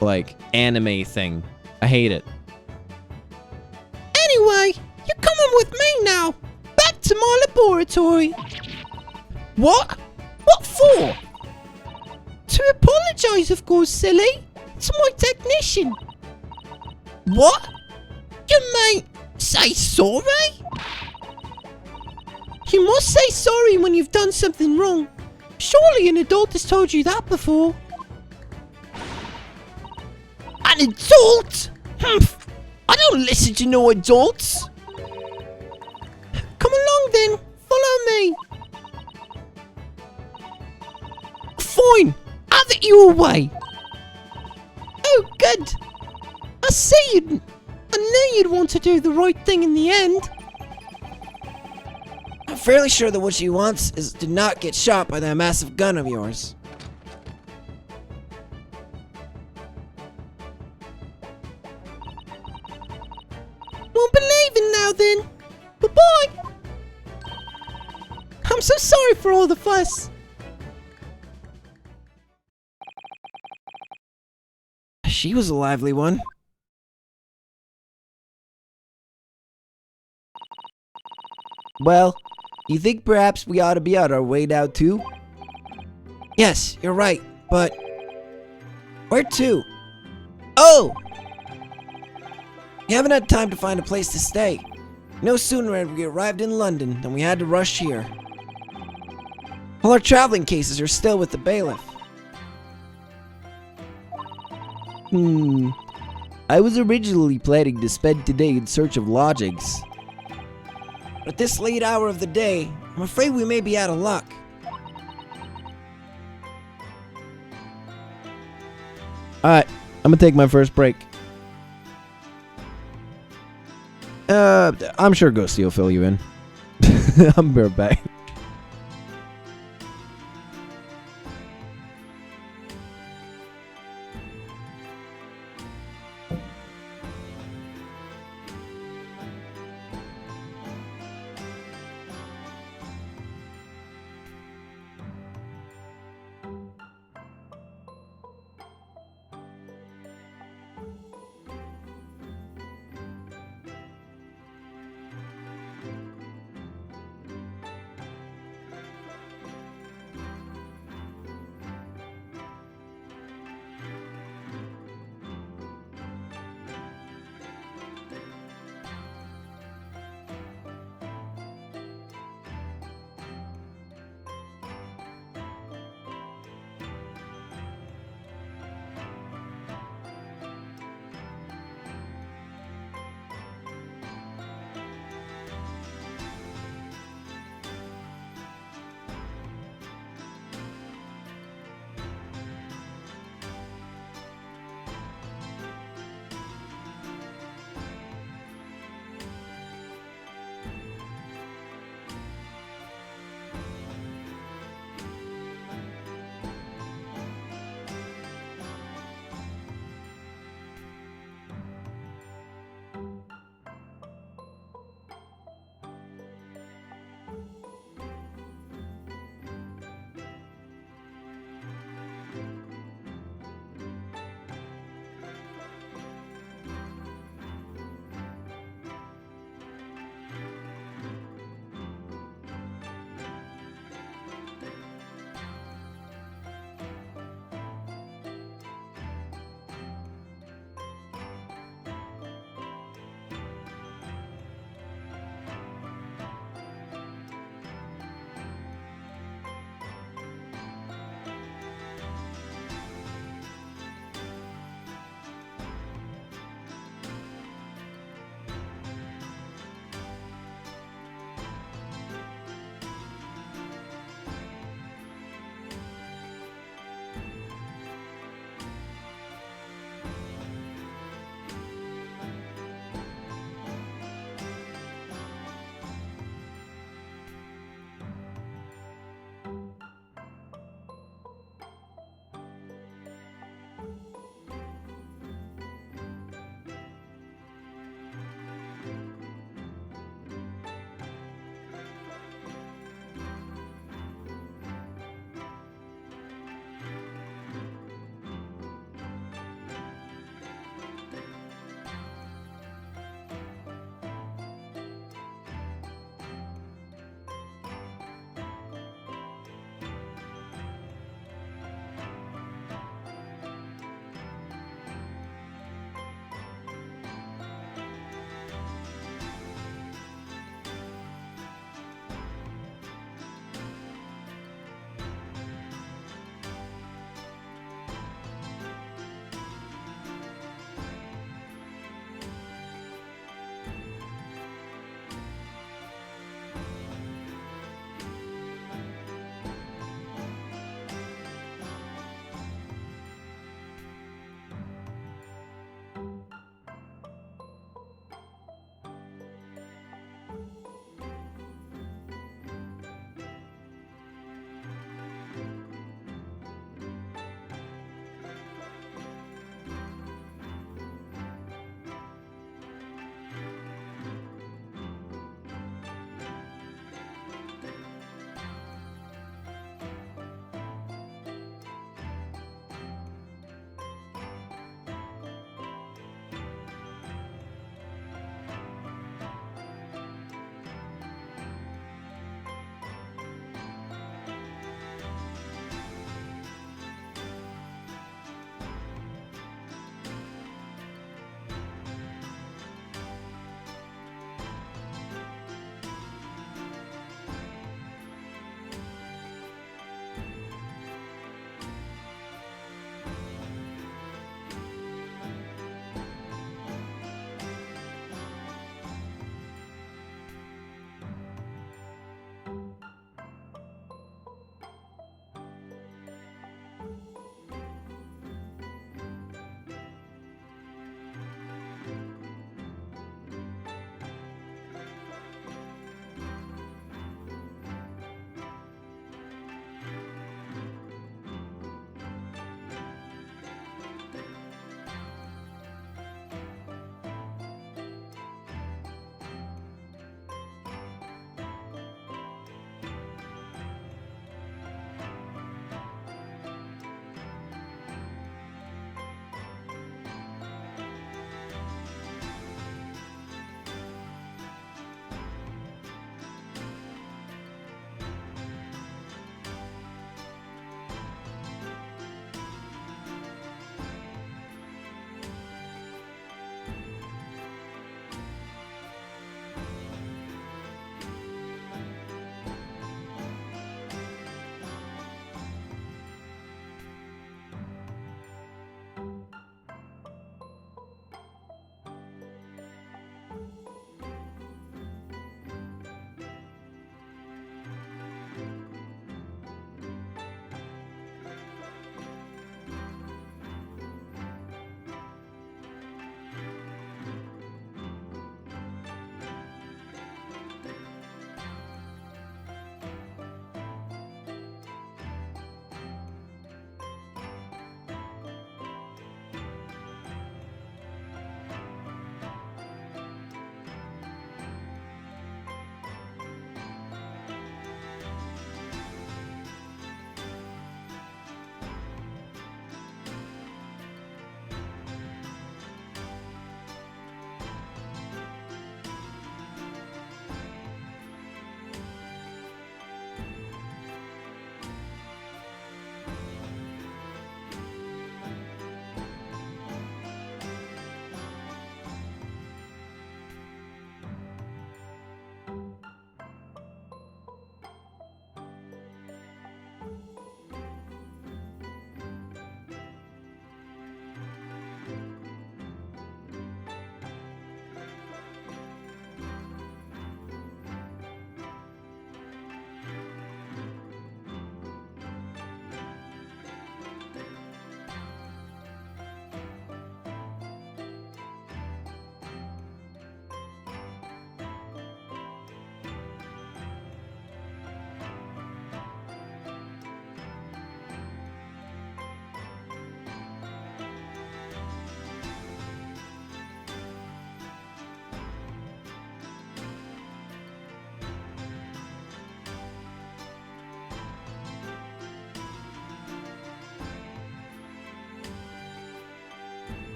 like, anime thing. I hate it. Anyway, you're coming with me now. Back to my laboratory. What? What for? To apologize, of course, silly. It's my technician. What? You mean say sorry? You must say sorry when you've done something wrong. Surely an adult has told you that before. An adult? Humph! I don't listen to no adults. you away. Oh, good. I knew you'd want to do the right thing in the end. I'm fairly sure that what she wants is to not get shot by that massive gun of yours. Won't believe it now then. Bye-bye. I'm so sorry for all the fuss. She was a lively one. Well, you think perhaps we ought to be on our way now too? Yes, you're right, but where to? Oh! We haven't had time to find a place to stay. No sooner had we arrived in London than we had to rush here. All our traveling cases are still with the bailiff. I was originally planning to spend today in search of lodgings. But at this late hour of the day, I'm afraid we may be out of luck. Alright, I'm gonna take my first break. I'm sure Ghosty will fill you in. I'm right back.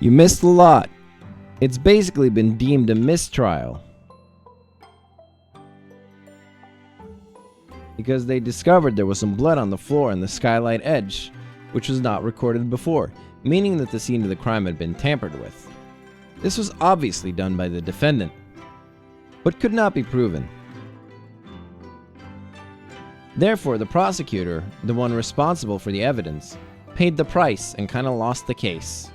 You missed a lot. It's basically been deemed a mistrial. Because they discovered there was some blood on the floor in the skylight edge, which was not recorded before, meaning that the scene of the crime had been tampered with. This was obviously done by the defendant, but could not be proven. Therefore, the prosecutor, the one responsible for the evidence, paid the price and kind of lost the case.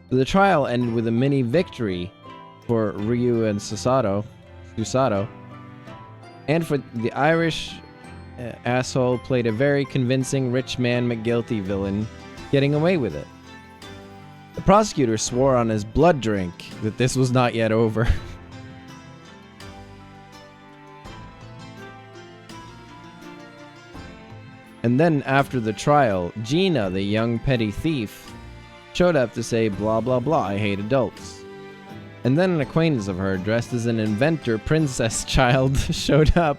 So the trial ended with a mini victory for Ryu and Susato, and for the Irish asshole played a very convincing rich man McGuilty villain, getting away with it. The prosecutor swore on his blood drink that this was not yet over. And then after the trial, Gina, the young petty thief, showed up to say blah blah blah, I hate adults. And then an acquaintance of her, dressed as an inventor princess child, showed up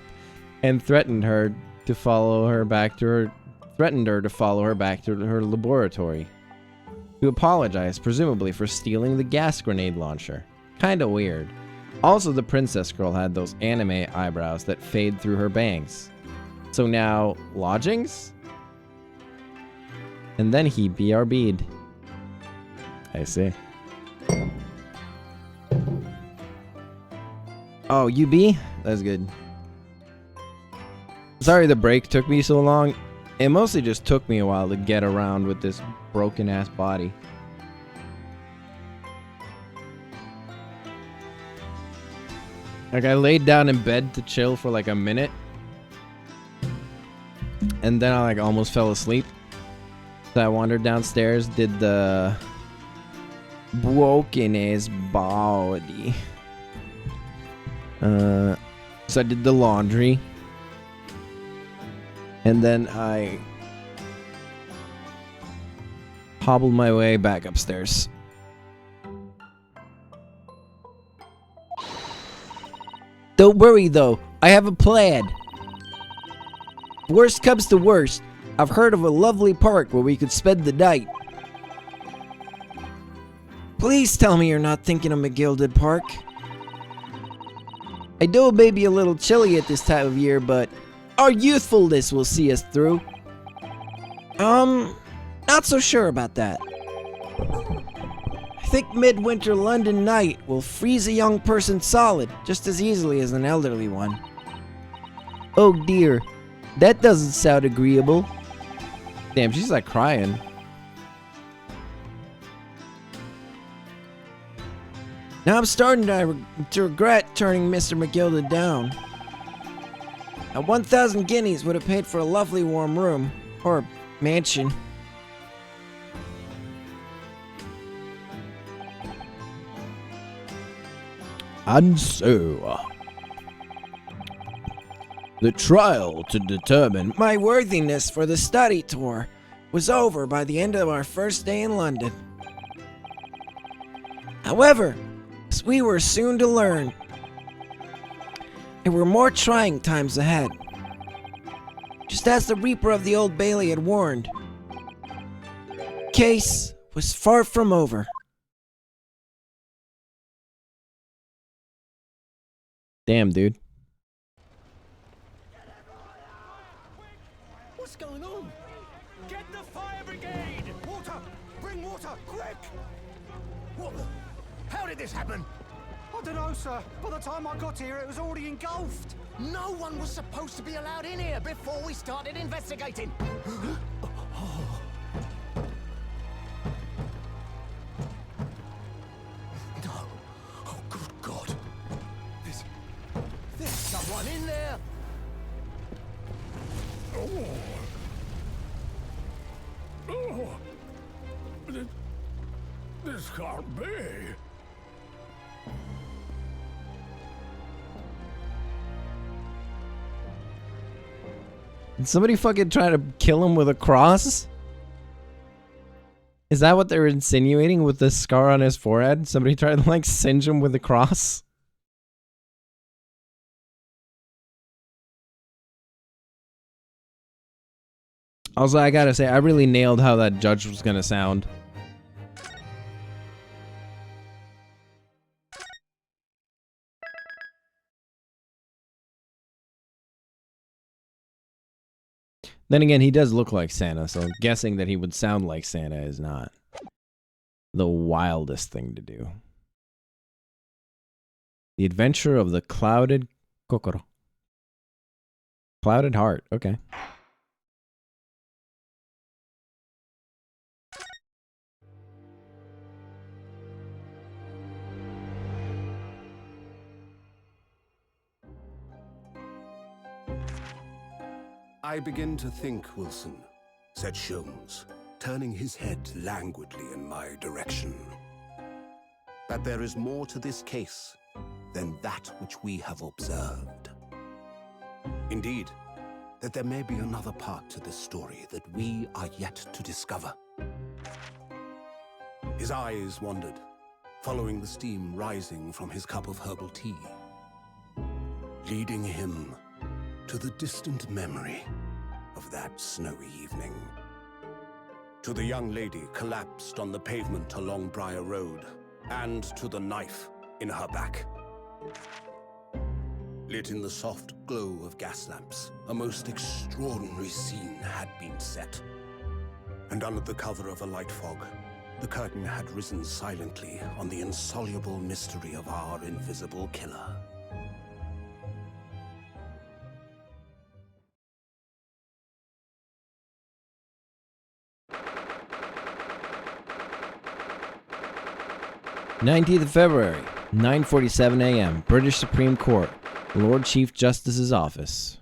and threatened her to follow her back to her laboratory. To apologize, presumably for stealing the gas grenade launcher. Kinda weird. Also, the princess girl had those anime eyebrows that fade through her bangs. So now, lodgings? And then he BRB'd. I see. Oh, UB? That's good. Sorry the break took me so long. It mostly just took me a while to get around with this broken ass body. Like, I laid down in bed to chill for like a minute. And then I like almost fell asleep. So I wandered downstairs, did the broken ass body. So I did the laundry. And then I hobbled my way back upstairs. Don't worry though, I have a plan. Worst comes to worst, I've heard of a lovely park where we could spend the night. Please tell me you're not thinking of McGilded Park. I know it may be a little chilly at this time of year, but our youthfulness will see us through. Not so sure about that. I think midwinter London night will freeze a young person solid just as easily as an elderly one. Oh dear, that doesn't sound agreeable. Damn, she's like crying. Now I'm starting to regret turning Mr. McGilded down. Now 1,000 guineas would have paid for a lovely warm room, or mansion. And so, the trial to determine My worthiness for the study tour was over by the end of our first day in London. However, as we were soon to learn, there were more trying times ahead. Just as the Reaper of the Old Bailey had warned, case was far from over. Damn, dude. What's going on? Get the fire brigade! Water! Bring water, quick! What the? How did this happen? I don't know, sir. By the time I got here, it was already engulfed. No one was supposed to be allowed in here before we started investigating. No. Oh, good God. There's someone in there. Oh. Oh. This can't be. Did somebody fucking try to kill him with a cross? Is that what they're insinuating with the scar on his forehead? Somebody tried to like singe him with a cross? Also, I gotta say, I really nailed how that judge was gonna sound. Then again, he does look like Santa, so guessing that he would sound like Santa is not the wildest thing to do. The Adventure of the Clouded Kokoro. Clouded Heart, okay. I begin to think, Wilson, said Sholmes, turning his head languidly in my direction, that there is more to this case than that which we have observed. Indeed, that there may be another part to this story that we are yet to discover. His eyes wandered, following the steam rising from his cup of herbal tea, leading him to the distant memory of that snowy evening. To the young lady collapsed on the pavement along Briar Road, and to the knife in her back. Lit in the soft glow of gas lamps, a most extraordinary scene had been set. And under the cover of a light fog, the curtain had risen silently on the insoluble mystery of our invisible killer. "19th of February, 9:47 a.m., British Supreme Court, Lord Chief Justice's office."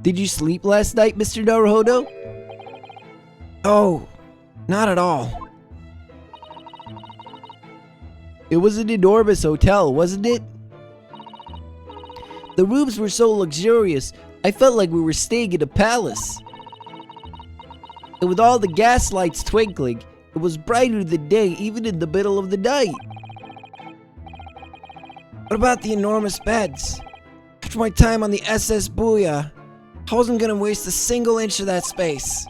Did you sleep last night, Mr. Naruhodo? Oh, not at all. It was an enormous hotel, wasn't it? The rooms were so luxurious, I felt like we were staying in a palace. And with all the gas lights twinkling, it was brighter than day even in the middle of the night. What about the enormous beds? After my time on the SS Booyah, I wasn't gonna waste a single inch of that space.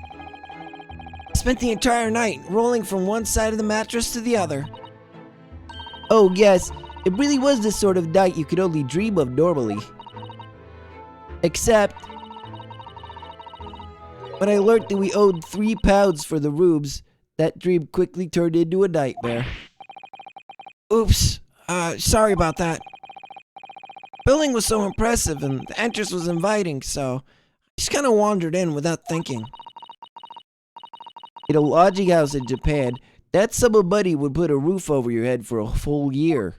I spent the entire night rolling from one side of the mattress to the other. Oh yes, it really was the sort of night you could only dream of normally. Except, when I learned that we owed £3 for the rooms, that dream quickly turned into a nightmare. Oops, sorry about that. Building was so impressive and the entrance was inviting, so I just kind of wandered in without thinking. In a lodging house in Japan, that sum of money would put a roof over your head for a full year.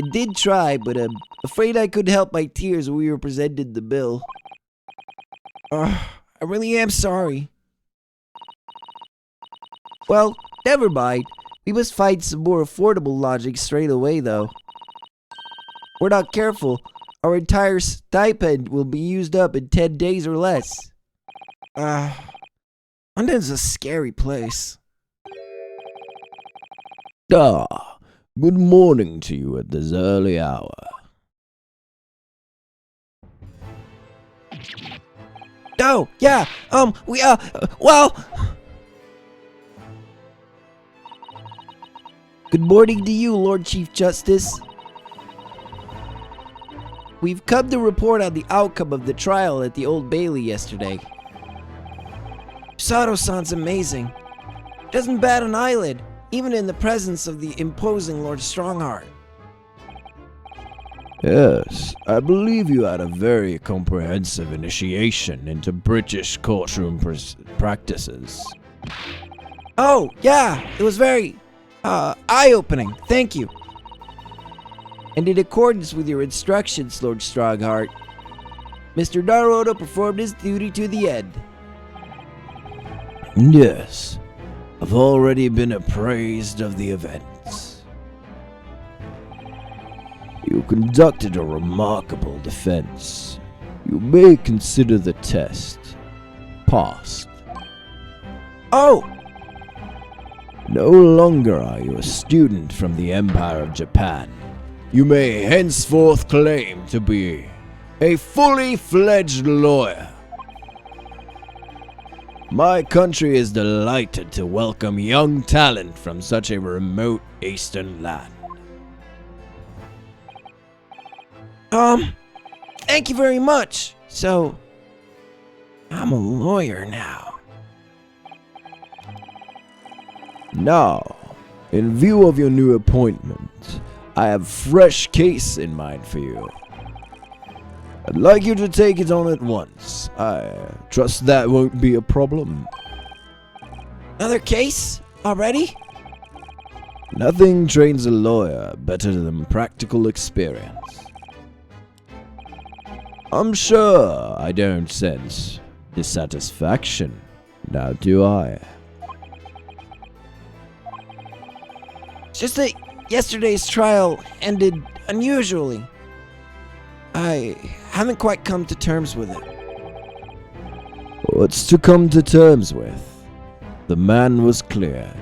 I did try, but I'm afraid I couldn't help my tears when we were presented the bill. I really am sorry. Well, never mind. We must find some more affordable lodging straight away, though. If we're not careful, our entire stipend will be used up in 10 days or less. London's a scary place. Ah, good morning to you at this early hour. Oh, yeah, well... Good morning to you, Lord Chief Justice. We've come to report on the outcome of the trial at the Old Bailey yesterday. Sato-san's amazing. Doesn't bat an eyelid, even in the presence of the imposing Lord Strongheart. Yes, I believe you had a very comprehensive initiation into British courtroom practices. Oh, yeah, it was very, eye-opening. Thank you. And in accordance with your instructions, Lord Strongheart, Mr. Naruhodo performed his duty to the end. Yes, I've already been appraised of the events. You conducted a remarkable defense. You may consider the test passed. Oh! No longer are you a student from the Empire of Japan. You may henceforth claim to be a fully fledged lawyer. My country is delighted to welcome young talent from such a remote eastern land. Thank you very much. So, I'm a lawyer now. Now, in view of your new appointment, I have fresh case in mind for you. I'd like you to take it on at once. I trust that won't be a problem. Another case? Already? Nothing trains a lawyer better than practical experience. I'm sure I don't sense dissatisfaction, now do I? It's just that yesterday's trial ended unusually. I haven't quite come to terms with it. What's to come to terms with? The man was clear.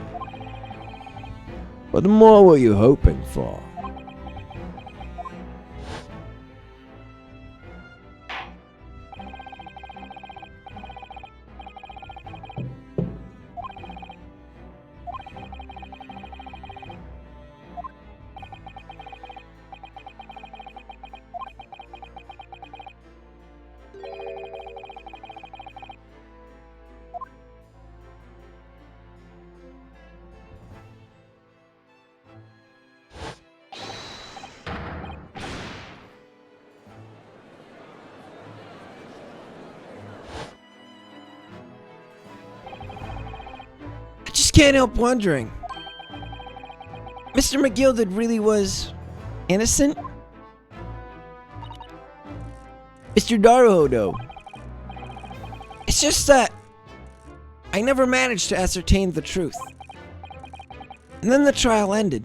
What more were you hoping for? I just can't help wondering. Mr. McGilded really was innocent? Mr. Daruhodo. It's just that I never managed to ascertain the truth. And then the trial ended.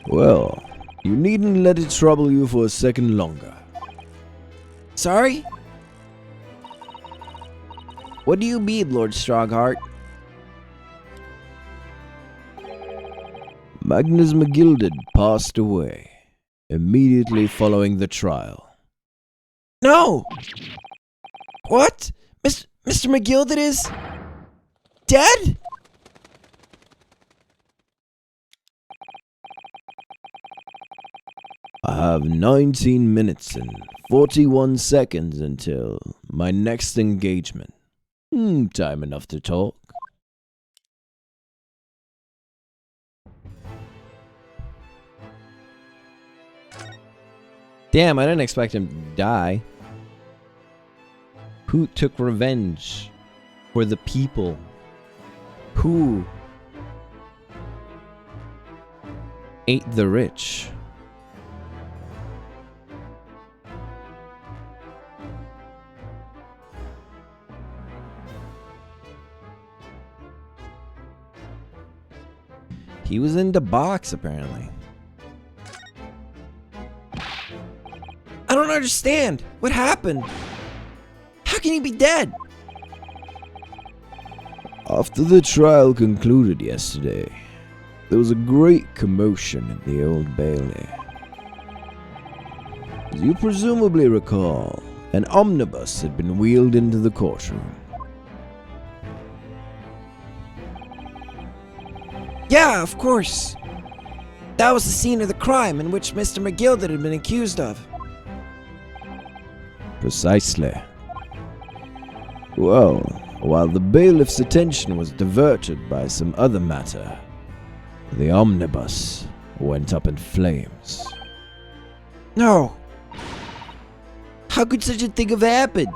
Well, you needn't let it trouble you for a second longer. Sorry? What do you mean, Lord Strongheart? Magnus McGilded passed away immediately following the trial. No! What? Mr. McGilded is dead? I have 19 minutes and 41 seconds until my next engagement. Time enough to talk. Damn, I didn't expect him to die. Who took revenge for the people? Who ate the rich? He was in the box, apparently. I don't understand. What happened? How can he be dead? After the trial concluded yesterday, there was a great commotion in the Old Bailey. As you presumably recall, an omnibus had been wheeled into the courtroom. Yeah, of course. That was the scene of the crime in which Mr. McGilded had been accused of. Precisely. Well, while the bailiff's attention was diverted by some other matter, the omnibus went up in flames. No. How could such a thing have happened?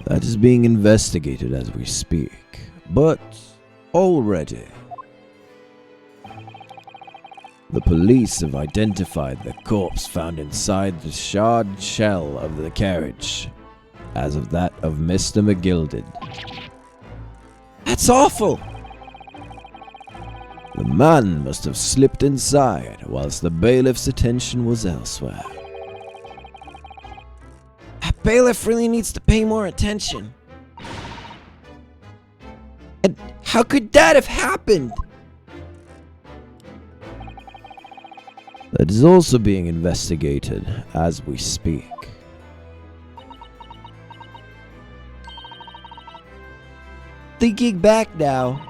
That is being investigated as we speak, but already the police have identified the corpse found inside the charred shell of the carriage as of that of Mr. McGilded. That's awful. The man must have slipped inside whilst the bailiff's attention was elsewhere. That bailiff really needs to pay more attention. And how could that have happened? That is also being investigated as we speak. Thinking back now,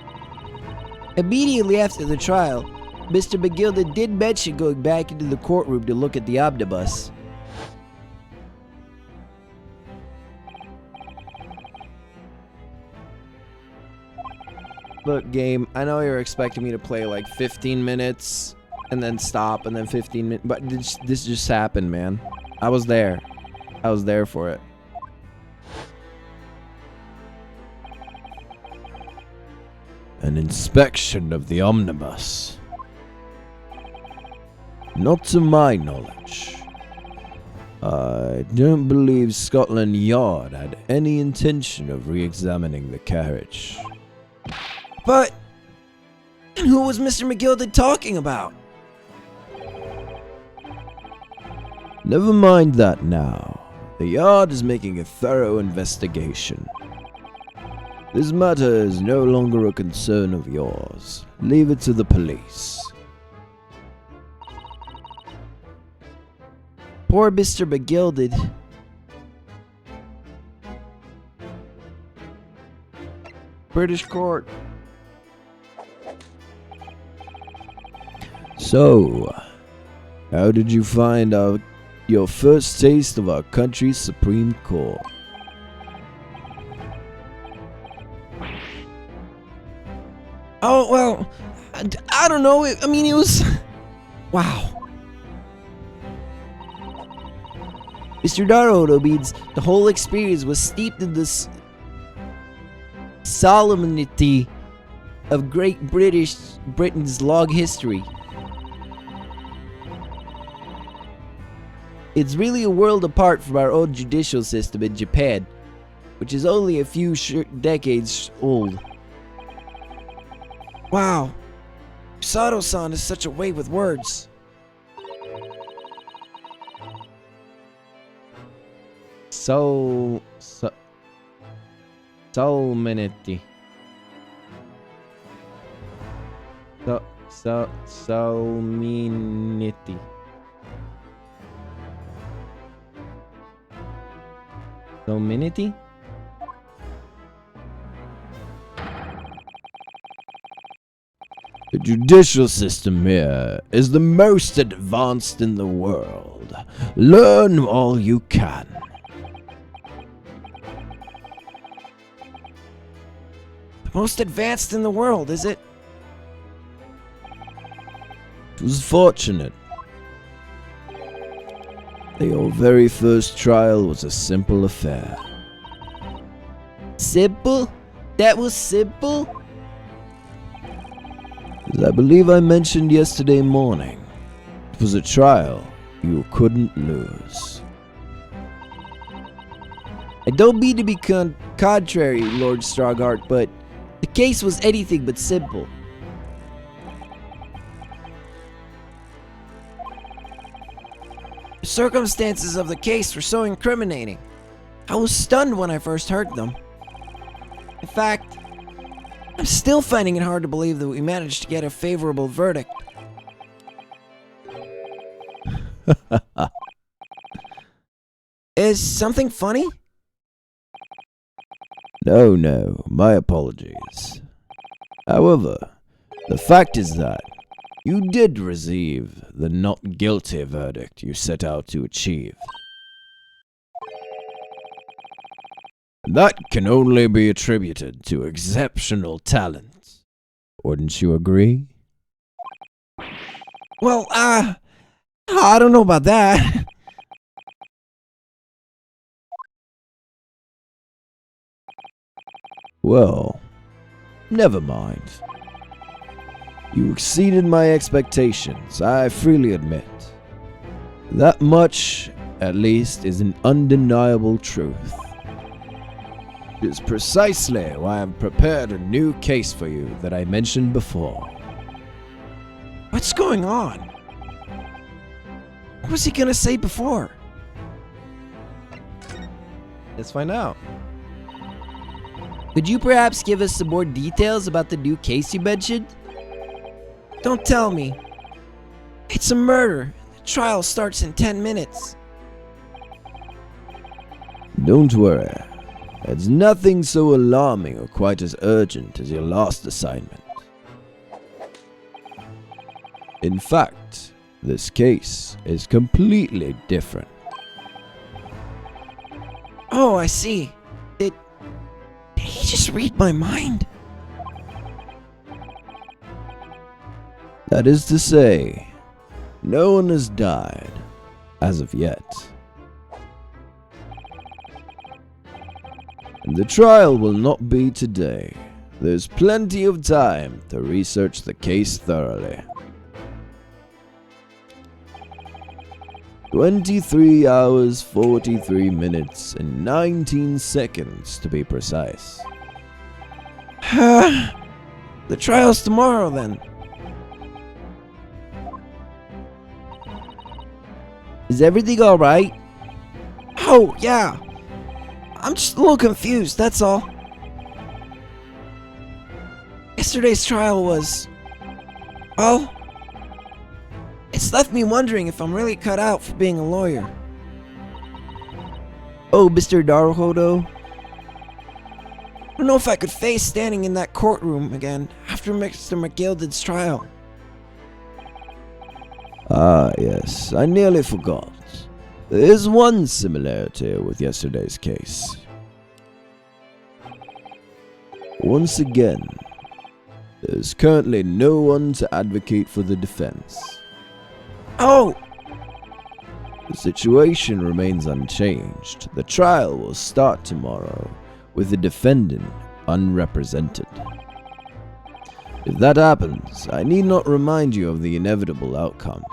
immediately after the trial, Mr. McGilda did mention going back into the courtroom to look at the omnibus. Look, game, I know you're expecting me to play like 15 minutes and then stop and then 15 minutes, but this just happened, man. I was there. I was there for it. An inspection of the omnibus. Not to my knowledge. I don't believe Scotland Yard had any intention of re-examining the carriage. But who was Mr. McGilda talking about? Never mind that now. The Yard is making a thorough investigation. This matter is no longer a concern of yours. Leave it to the police. Poor Mr. McGilda. British court. So, how did you find your first taste of our country's Supreme Court? Oh, well, I don't know. I mean, it was... Wow. Mr. Naruto means the whole experience was steeped in this solemnity of Great Britain's long history. It's really a world apart from our own judicial system in Japan, which is only a few decades old. Wow, Sato-san is such a way with words. Solemnity. Solemnity. Solemnity? The judicial system here is the most advanced in the world. Learn all you can. The most advanced in the world, is it? It was fortunate. Your very first trial was a simple affair. Simple? That was simple? As I believe I mentioned yesterday morning, it was a trial you couldn't lose. I don't mean to be contrary, Lord Strongheart, but the case was anything but simple. The circumstances of the case were so incriminating. I was stunned when I first heard them. In fact, I'm still finding it hard to believe that we managed to get a favorable verdict. Is something funny? No, my apologies. However, the fact is that you did receive the not guilty verdict you set out to achieve. That can only be attributed to exceptional talent. Wouldn't you agree? Well, I don't know about that. Well, never mind. You exceeded my expectations, I freely admit. That much, at least, is an undeniable truth. It is precisely why I've prepared a new case for you that I mentioned before. What's going on? What was he gonna say before? Let's find out. Could you perhaps give us some more details about the new case you mentioned? Don't tell me. It's a murder. The trial starts in 10 minutes. Don't worry. It's nothing so alarming or quite as urgent as your last assignment. In fact, this case is completely different. Oh, I see. Did he just read my mind? That is to say, no one has died as of yet. And the trial will not be today. There's plenty of time to research the case thoroughly. 23 hours, 43 minutes, and 19 seconds to be precise. The trial's tomorrow then. Is everything alright? Oh, yeah. I'm just a little confused, that's all. Yesterday's trial was... well, it's left me wondering if I'm really cut out for being a lawyer. Oh, Mr. Naruhodo? I don't know if I could face standing in that courtroom again after Mr. McGilded's trial. Ah, yes, I nearly forgot. There is one similarity with yesterday's case. Once again, there is currently no one to advocate for the defense. Oh! The situation remains unchanged. The trial will start tomorrow with the defendant unrepresented. If that happens, I need not remind you of the inevitable outcome.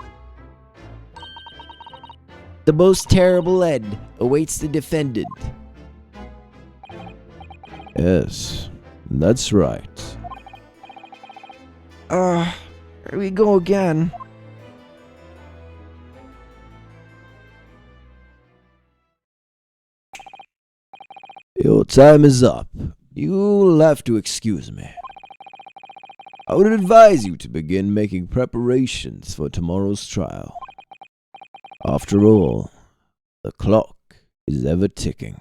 The most terrible end awaits the defendant. Yes, that's right. Here we go again. Your time is up. You'll have to excuse me. I would advise you to begin making preparations for tomorrow's trial. After all, the clock is ever ticking.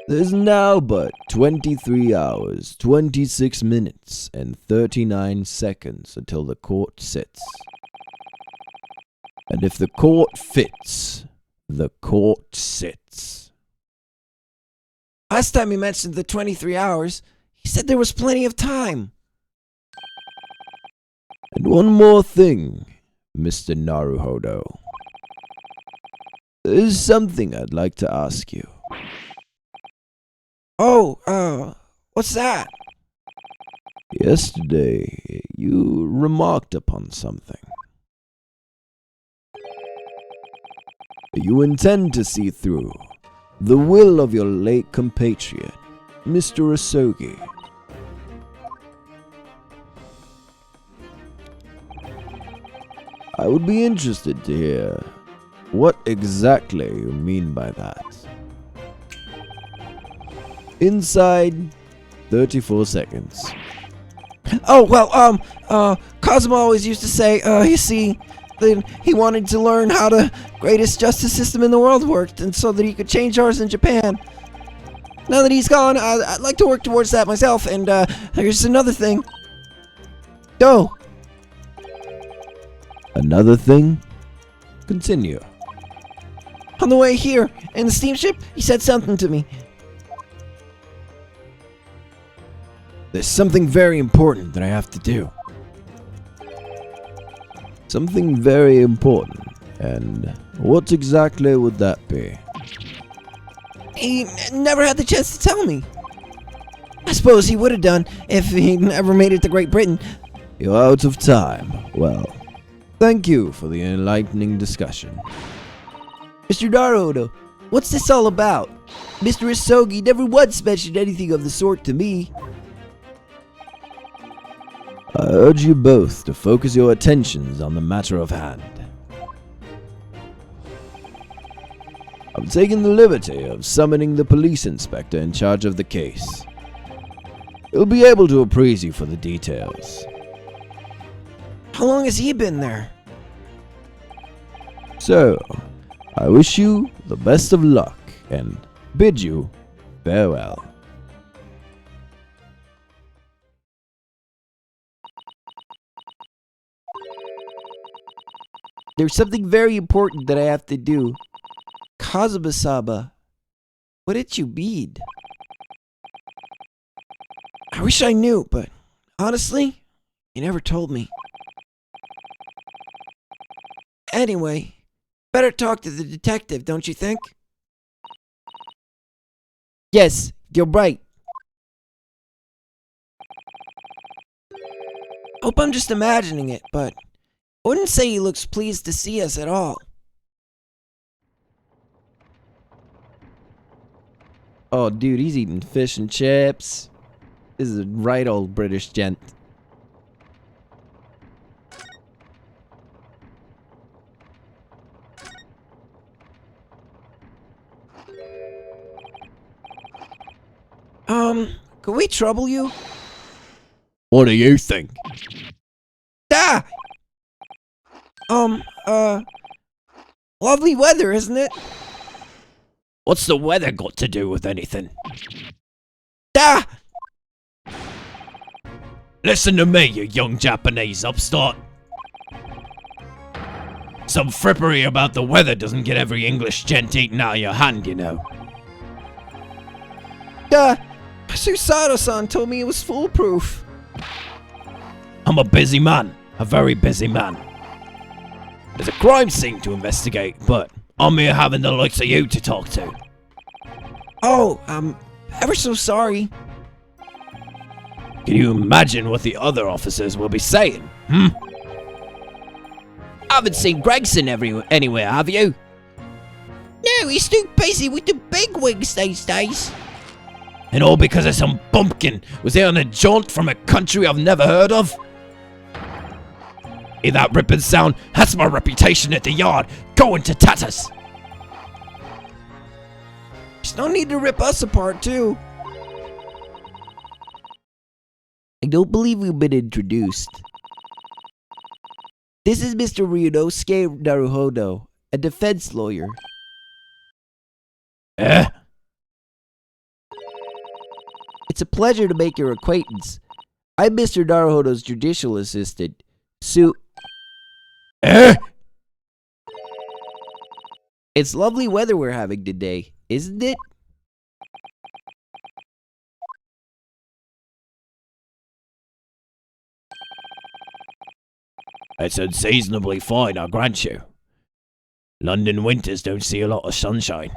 There's now but 23 hours, 26 minutes, and 39 seconds until the court sits. And if the court fits, the court sits. Last time he mentioned the 23 hours, he said there was plenty of time. And one more thing, Mr. Naruhodo. There's something I'd like to ask you. Oh, what's that? Yesterday, you remarked upon something. You intend to see through the will of your late compatriot, Mr. Asogi. I would be interested to hear what exactly you mean by that. Inside 34 seconds. Oh, well, Cosmo always used to say, you see, that he wanted to learn how the greatest justice system in the world worked, and so that he could change ours in Japan. Now that he's gone, I'd like to work towards that myself, and here's another thing. Go! Another thing? Continue. On the way here, in the steamship, he said something to me. There's something very important that I have to do. Something very important. And what exactly would that be? He never had the chance to tell me. I suppose he would have done if he never made it to Great Britain. You're out of time. Well, thank you for the enlightening discussion. Mr. Naruhodo, what's this all about? Mr. Asogi never once mentioned anything of the sort to me. I urge you both to focus your attentions on the matter of hand. I've taken the liberty of summoning the police inspector in charge of the case. He'll be able to appraise you for the details. How long has he been there? So, I wish you the best of luck and bid you farewell. There's something very important that I have to do. Kazuma-sama, what did you mean? I wish I knew, but honestly, you never told me. Anyway, better talk to the detective, don't you think? Yes, you're right. Hope I'm just imagining it, but I wouldn't say he looks pleased to see us at all. Oh, dude, he's eating fish and chips. This is a right old British gent. Could we trouble you? What do you think? Ah! Lovely weather, isn't it? What's the weather got to do with anything? Ah! Listen to me, you young Japanese upstart. Some frippery about the weather doesn't get every English gent eaten out of your hand, you know. Susato-san told me it was foolproof. I'm a busy man, a very busy man. There's a crime scene to investigate, but I'm here having the likes of you to talk to. Oh, I'm ever so sorry. Can you imagine what the other officers will be saying, Haven't seen Gregson anywhere, have you? No, he's too busy with the big wigs these days. And all because of some bumpkin was here on a jaunt from a country I've never heard of? Hear that ripping sound? That's my reputation at the yard, going to tatters. There's no need to rip us apart, too. I don't believe we've been introduced. This is Mr. Ryunosuke Naruhodo, a defense lawyer. Eh? It's a pleasure to make your acquaintance. I'm Mr. Naruhodo's judicial assistant, Eh? It's lovely weather we're having today, isn't it? It's unseasonably fine, I grant you. London winters don't see a lot of sunshine.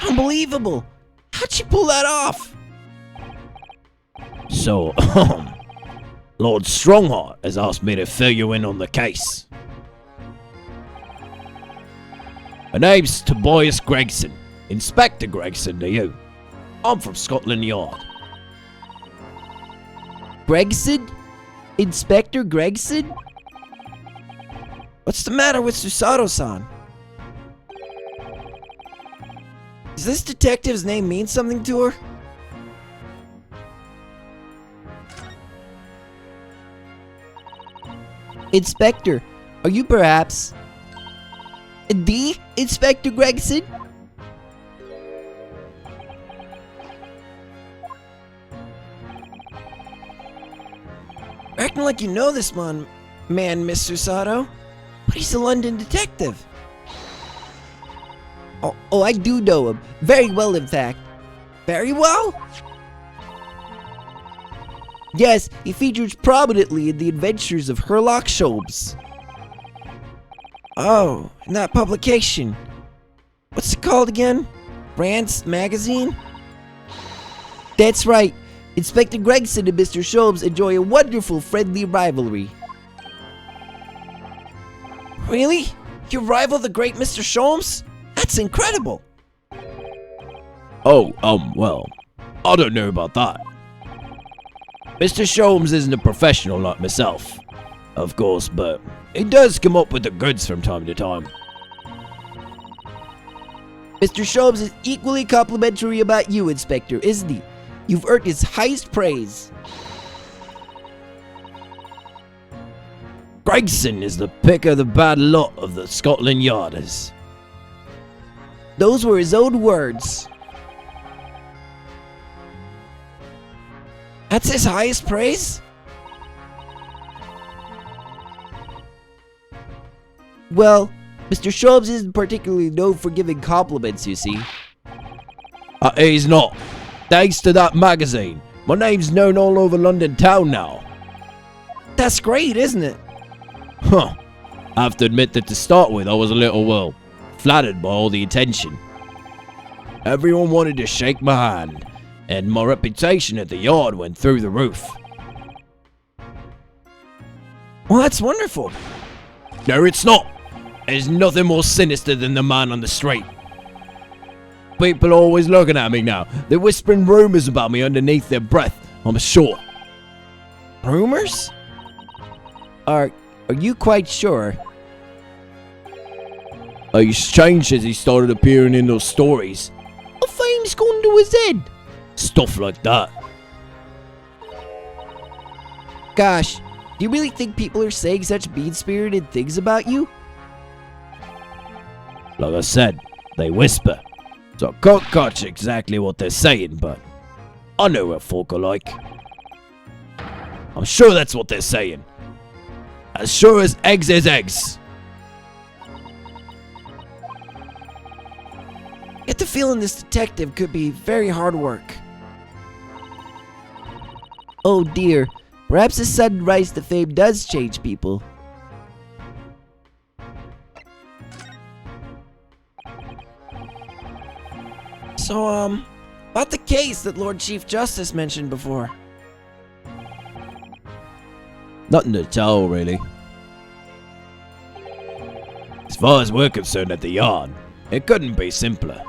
Unbelievable! How'd you pull that off? So, Lord Strongheart has asked me to fill you in on the case. My name's Tobias Gregson. Inspector Gregson to you. I'm from Scotland Yard. Gregson? Inspector Gregson? What's the matter with Susato-san? Does this detective's name mean something to her? Inspector, are you perhaps the Inspector Gregson? Acting like you know this man, Miss Susato. But he's a London detective. Oh, I do know him. Very well, in fact. Very well? Yes, he features prominently in the adventures of Herlock Sholmes. Oh, in that publication. What's it called again? Rance Magazine? That's right. Inspector Gregson and Mr. Sholmes enjoy a wonderful friendly rivalry. Really? You rival the great Mr. Sholmes? That's incredible. Oh, well, I don't know about that. Mr. Sholmes isn't a professional like myself, of course, but he does come up with the goods from time to time. Mr. Sholmes is equally complimentary about you, Inspector, isn't he? You've earned his highest praise. Gregson is the pick of the bad lot of the Scotland Yarders. Those were his own words. That's his highest praise? Well, Mr. Shrubs isn't particularly known for giving compliments, you see. He's not. Thanks to that magazine, my name's known all over London town now. That's great, isn't it? Huh. I have to admit that to start with, I was a little, well, flattered by all the attention. Everyone wanted to shake my hand, and my reputation at the yard went through the roof. Well, that's wonderful. No, it's not. There's nothing more sinister than the man on the street. People are always looking at me now. They're whispering rumors about me underneath their breath, I'm sure. Rumors? Are you quite sure? He's changed since he started appearing in those stories. The fame's gone to his head. Stuff like that. Gosh, do you really think people are saying such mean-spirited things about you? Like I said, they whisper. So I can't catch exactly what they're saying, but I know what folk are like. I'm sure that's what they're saying. As sure as eggs is eggs. Get the feeling this detective could be very hard work. Oh dear, perhaps his sudden rise to fame does change people. So, about the case that Lord Chief Justice mentioned before. Nothing to tell, really. As far as we're concerned at the yard, it couldn't be simpler.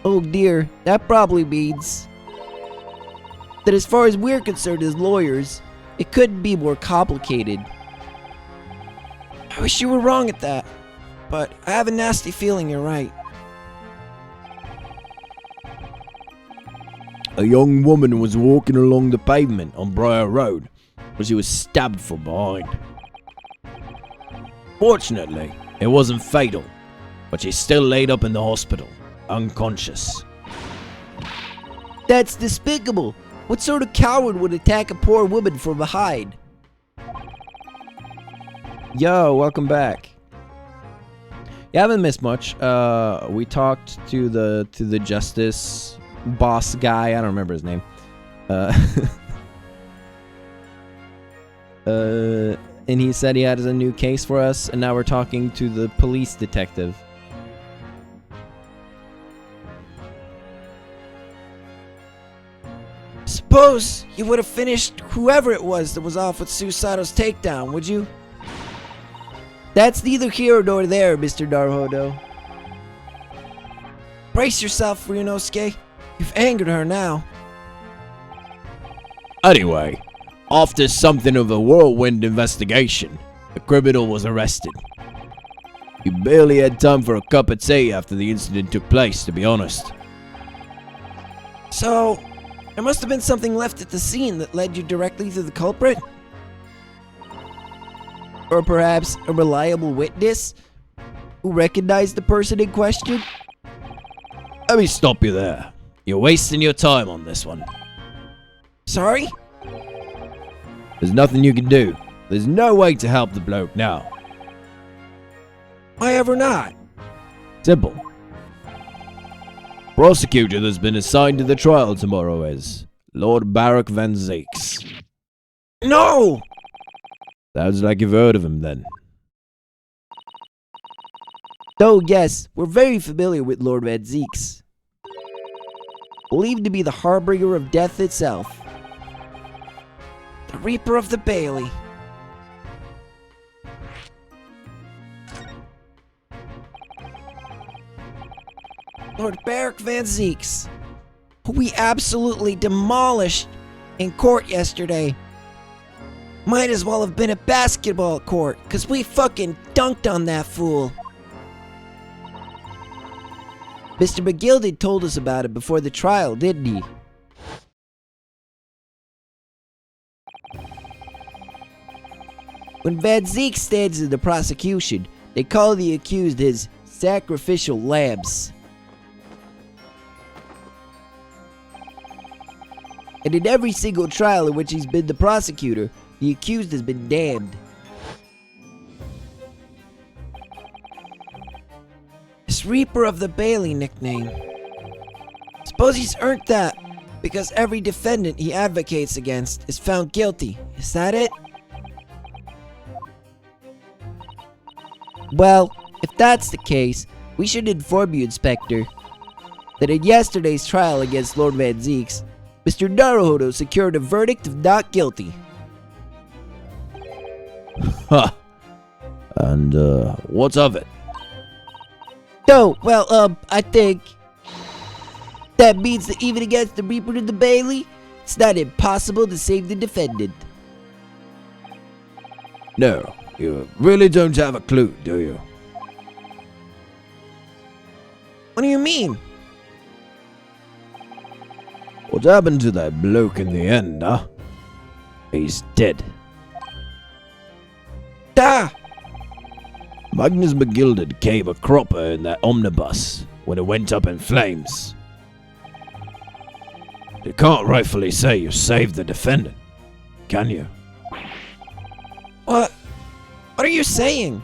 Oh dear, that probably means that as far as we're concerned as lawyers, it couldn't be more complicated. I wish you were wrong at that, but I have a nasty feeling you're right. A young woman was walking along the pavement on Briar Road when she was stabbed from behind. Fortunately, it wasn't fatal, but she's still laid up in the hospital, unconscious. That's despicable. What sort of coward would attack a poor woman from behind? Yo, welcome back. You haven't missed much. We talked to the justice boss guy. I don't remember his name. And he said he had a new case for us, and now we're talking to the police detective. Suppose you would have finished whoever it was that was off with Susato's takedown, would you? That's neither here nor there, Mr. Naruhodo. Brace yourself, Ryunosuke. You've angered her now. Anyway, after something of a whirlwind investigation, the criminal was arrested. He barely had time for a cup of tea after the incident took place, to be honest. So, there must have been something left at the scene that led you directly to the culprit? Or perhaps a reliable witness who recognized the person in question? Let me stop you there. You're wasting your time on this one. Sorry? There's nothing you can do. There's no way to help the bloke now. Why ever not? Simple. Prosecutor that's been assigned to the trial tomorrow is Lord Barak Van Zeeks. No! Sounds like you've heard of him then. Oh yes, we're very familiar with Lord Van Zeeks. Believed to be the harbinger of death itself. The Reaper of the Bailey. Lord Barak Van Zeeks, who we absolutely demolished in court yesterday. Might as well have been a basketball court, cause we fucking dunked on that fool. Mr. McGilded told us about it before the trial, didn't he? When Van Zeek stands in the prosecution, they call the accused his sacrificial lambs. And in every single trial in which he's been the prosecutor, the accused has been damned. This Reaper of the Bailey nickname. Suppose he's earned that because every defendant he advocates against is found guilty. Is that it? Well, if that's the case, we should inform you, Inspector, that in yesterday's trial against Lord Van Zeeks, Mr. Naruhodo secured a verdict of not guilty. Ha! And, what's of it? Oh, well, I think that means that even against the Reaper of the Bailey, it's not impossible to save the defendant. No, you really don't have a clue, do you? What do you mean? What happened to that bloke in the end, huh? He's dead. Ah! Magnus McGilded came a cropper in that omnibus when it went up in flames. You can't rightfully say you saved the defendant, can you? What are you saying?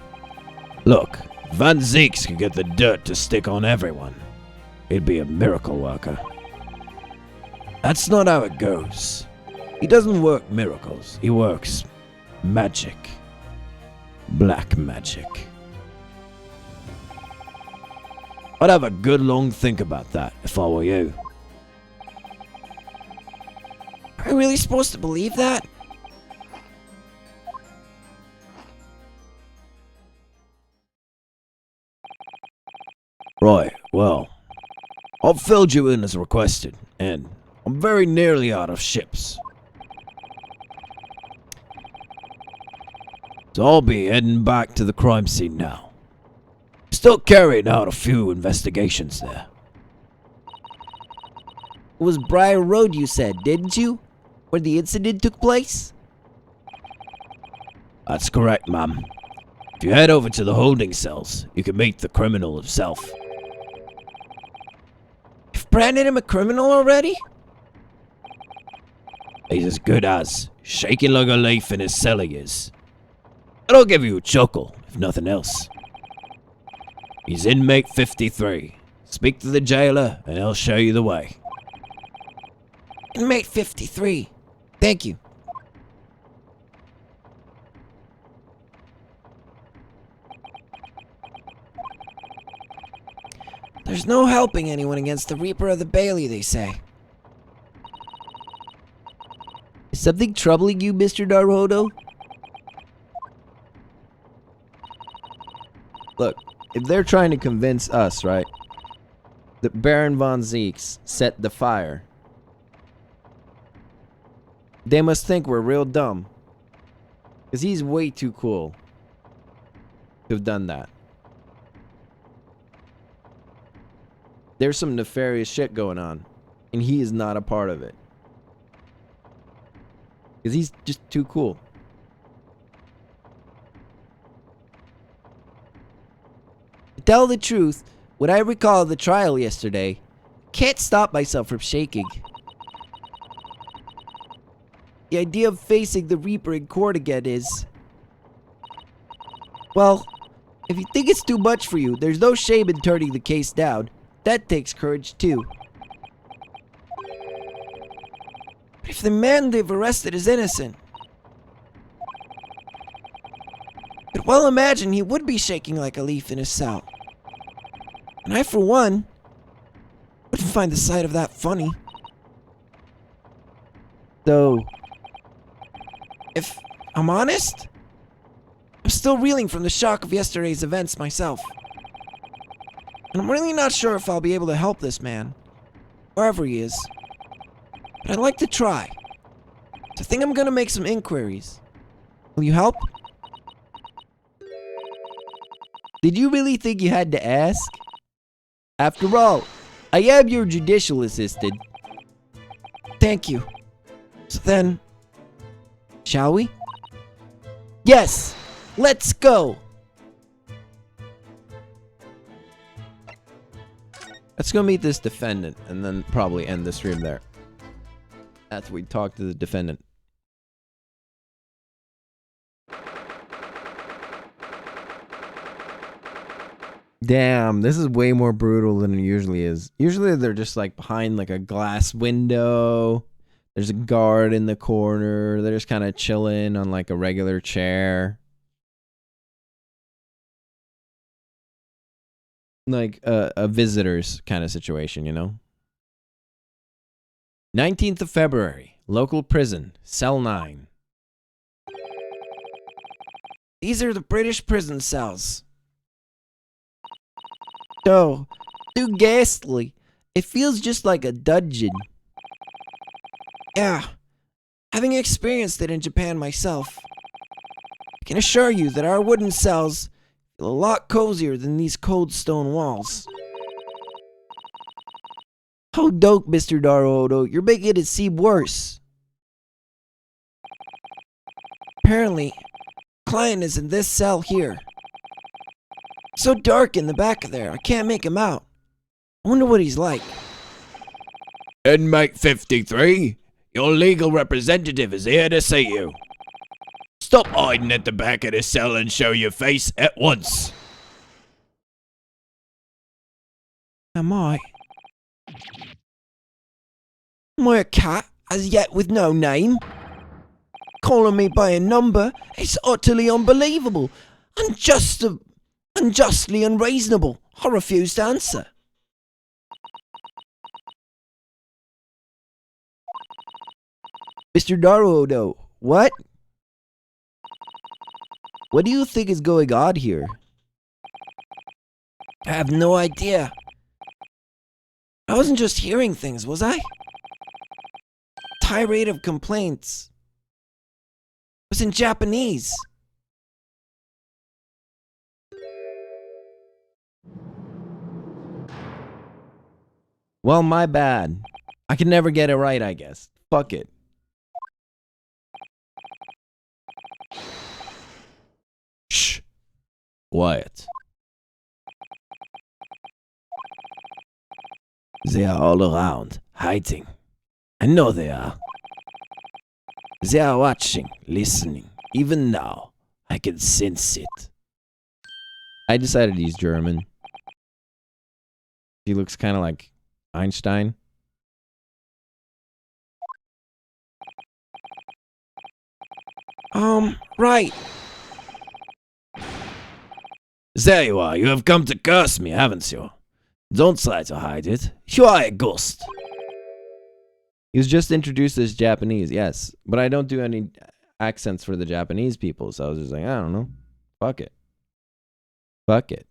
Look, Van Zeeks could get the dirt to stick on everyone. He'd be a miracle worker. That's not how it goes. He doesn't work miracles. He works magic. Black magic. I'd have a good long think about that if I were you. Are you really supposed to believe that? Right, well, I've filled you in as requested, and I'm very nearly out of ships. So I'll be heading back to the crime scene now. Still carrying out a few investigations there. It was Briar Road you said, didn't you? Where the incident took place? That's correct, ma'am. If you head over to the holding cells, you can meet the criminal himself. You've branded him a criminal already? He's as good as, shaking like a leaf in his cell he is. It'll give you a chuckle, if nothing else. He's inmate 53. Speak to the jailer, and he'll show you the way. Inmate 53. Thank you. There's no helping anyone against the Reaper of the Bailey, they say. Is something troubling you, Mr. Naruhodo? Look, if they're trying to convince us, right, that Baron Von Zeeks set the fire, they must think we're real dumb. Because he's way too cool to have done that. There's some nefarious shit going on, and he is not a part of it. Because he's just too cool. To tell the truth, when I recall the trial yesterday, can't stop myself from shaking. The idea of facing the Reaper in court again is... Well, if you think it's too much for you, there's no shame in turning the case down. That takes courage too. But if the man they've arrested is innocent, I could well imagine he would be shaking like a leaf in his cell. And I, for one, wouldn't find the sight of that funny. So, If I'm honest, I'm still reeling from the shock of yesterday's events myself. And I'm really not sure if I'll be able to help this man, wherever he is. But I'd like to try. So I think I'm gonna make some inquiries. Will you help? did you really think you had to ask? After all, I am your judicial assistant. Thank you. So then, shall we? Yes! Let's go! Let's go meet this defendant and then probably end the stream there. After we talk to the defendant. Damn, this is way more brutal than it usually is. Usually they're just like behind like a glass window. There's a guard in the corner. They're just kind of chilling on like a regular chair. Like a visitor's kind of situation, you know? 19th of February, local prison, cell 9. These are the British prison cells. Oh, too ghastly. It feels just like a dungeon. Yeah, having experienced it in Japan myself, I can assure you that our wooden cells feel a lot cozier than these cold stone walls. Oh, don't, Mr. Naruto, you're making it seem worse. Apparently, client is in this cell here. So dark in the back of there, I can't make him out. I wonder what he's like. Inmate 53, your legal representative is here to see you. Stop hiding at the back of the cell and show your face at once. Am I a cat as yet with no name? Calling me by a number is utterly unbelievable. Unjustly unreasonable. I refuse to answer. Mr. Naruto, what? What do you think is going on here? I have no idea. I wasn't just hearing things, was I? Tirade of complaints. It was in Japanese. Well, my bad. I can never get it right, I guess. Fuck it. Shh. Quiet. They are all around, hiding. I know they are. They are watching, listening. Even now, I can sense it. I decided he's German. He looks kind of like Einstein. Right. There you are. You have come to curse me, haven't you? Don't try to hide it. You are a ghost. He was just introduced as Japanese, yes. But I don't do any accents for the Japanese people, so I was just like, I don't know. Fuck it. Fuck it.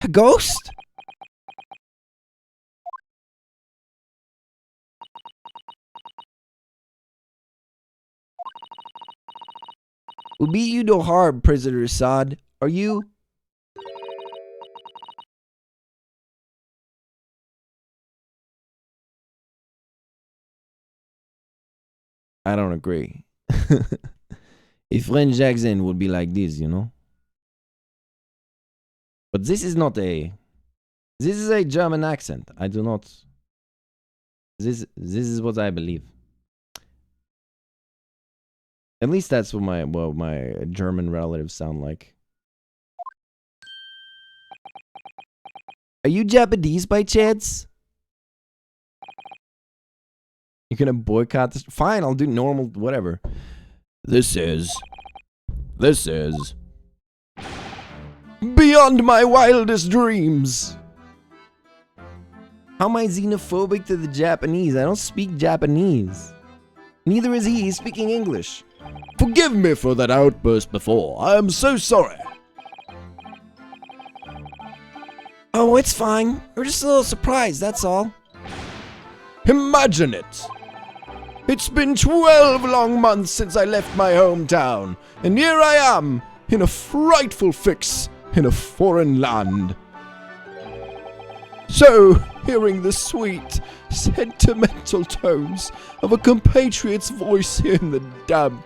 A ghost? We mean you no harm, prisoner Assad. Are you? I don't agree. A French accent would be like this, you know? But this is not a... This is a German accent. I do not... This is what I believe. At least that's what my German relatives sound like. Are you Japanese by chance? You're gonna boycott this? Fine, I'll do normal, whatever. This is Beyond my wildest dreams. How am I xenophobic to the Japanese? I don't speak Japanese. Neither is he. He's speaking English. Forgive me for that outburst before. I am so sorry. Oh, it's fine. We're just a little surprised, that's all. Imagine it. It's been 12 long months since I left my hometown, and here I am, in a frightful fix, in a foreign land. So, hearing the sweet, sentimental tones of a compatriot's voice in the damp,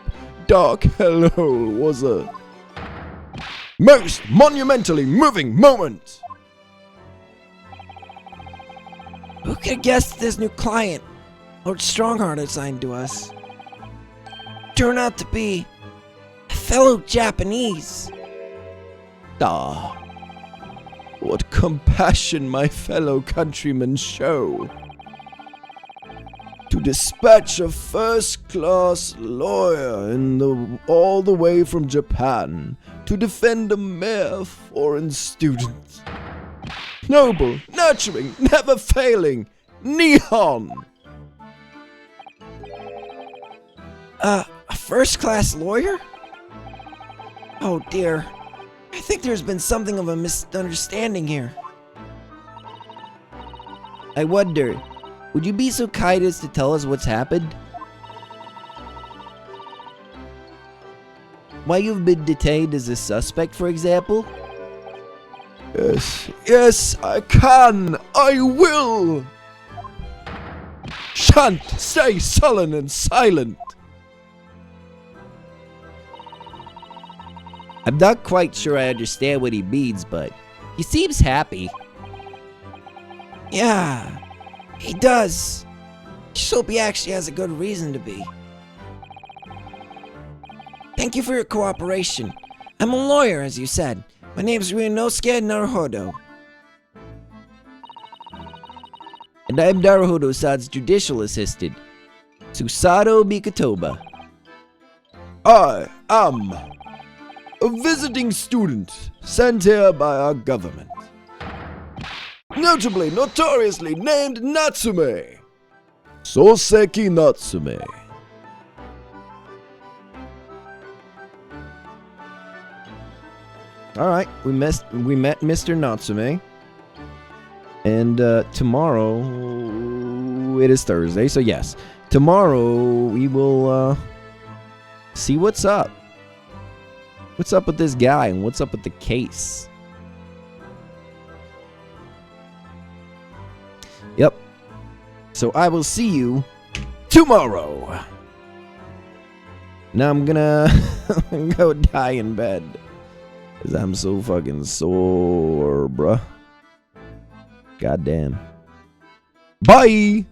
dark hellhole was a most monumentally moving moment. Who could have guessed this new client, Lord Strongheart, assigned to us? Turned out to be a fellow Japanese. Ah. What compassion my fellow countrymen show. To dispatch a first-class lawyer all the way from Japan to defend a mere foreign student. Noble, nurturing, never failing, Nihon! A first-class lawyer? Oh dear. I think there's been something of a misunderstanding here. I wonder, would you be so kind as to tell us what's happened? Why you've been detained as a suspect, for example? Yes, I can, I will! Shan't stay sullen and silent! I'm not quite sure I understand what he means, but he seems happy. Yeah, he does. Just hope he actually has a good reason to be. Thank you for your cooperation. I'm a lawyer, as you said. My name is Ryunosuke Naruhodo. And I'm Naruhodo-san's judicial assistant, Susato Mikotoba. I am a visiting student sent here by our government. Notably, notoriously named Natsume. Soseki Natsume. Alright, we met Mr. Natsume. And tomorrow, it is Thursday, so yes. Tomorrow, we will see what's up. What's up with this guy and what's up with the case? Yep. So I will see you tomorrow. Now I'm gonna go die in bed. Cause I'm so fucking sore, bruh. Goddamn. Bye!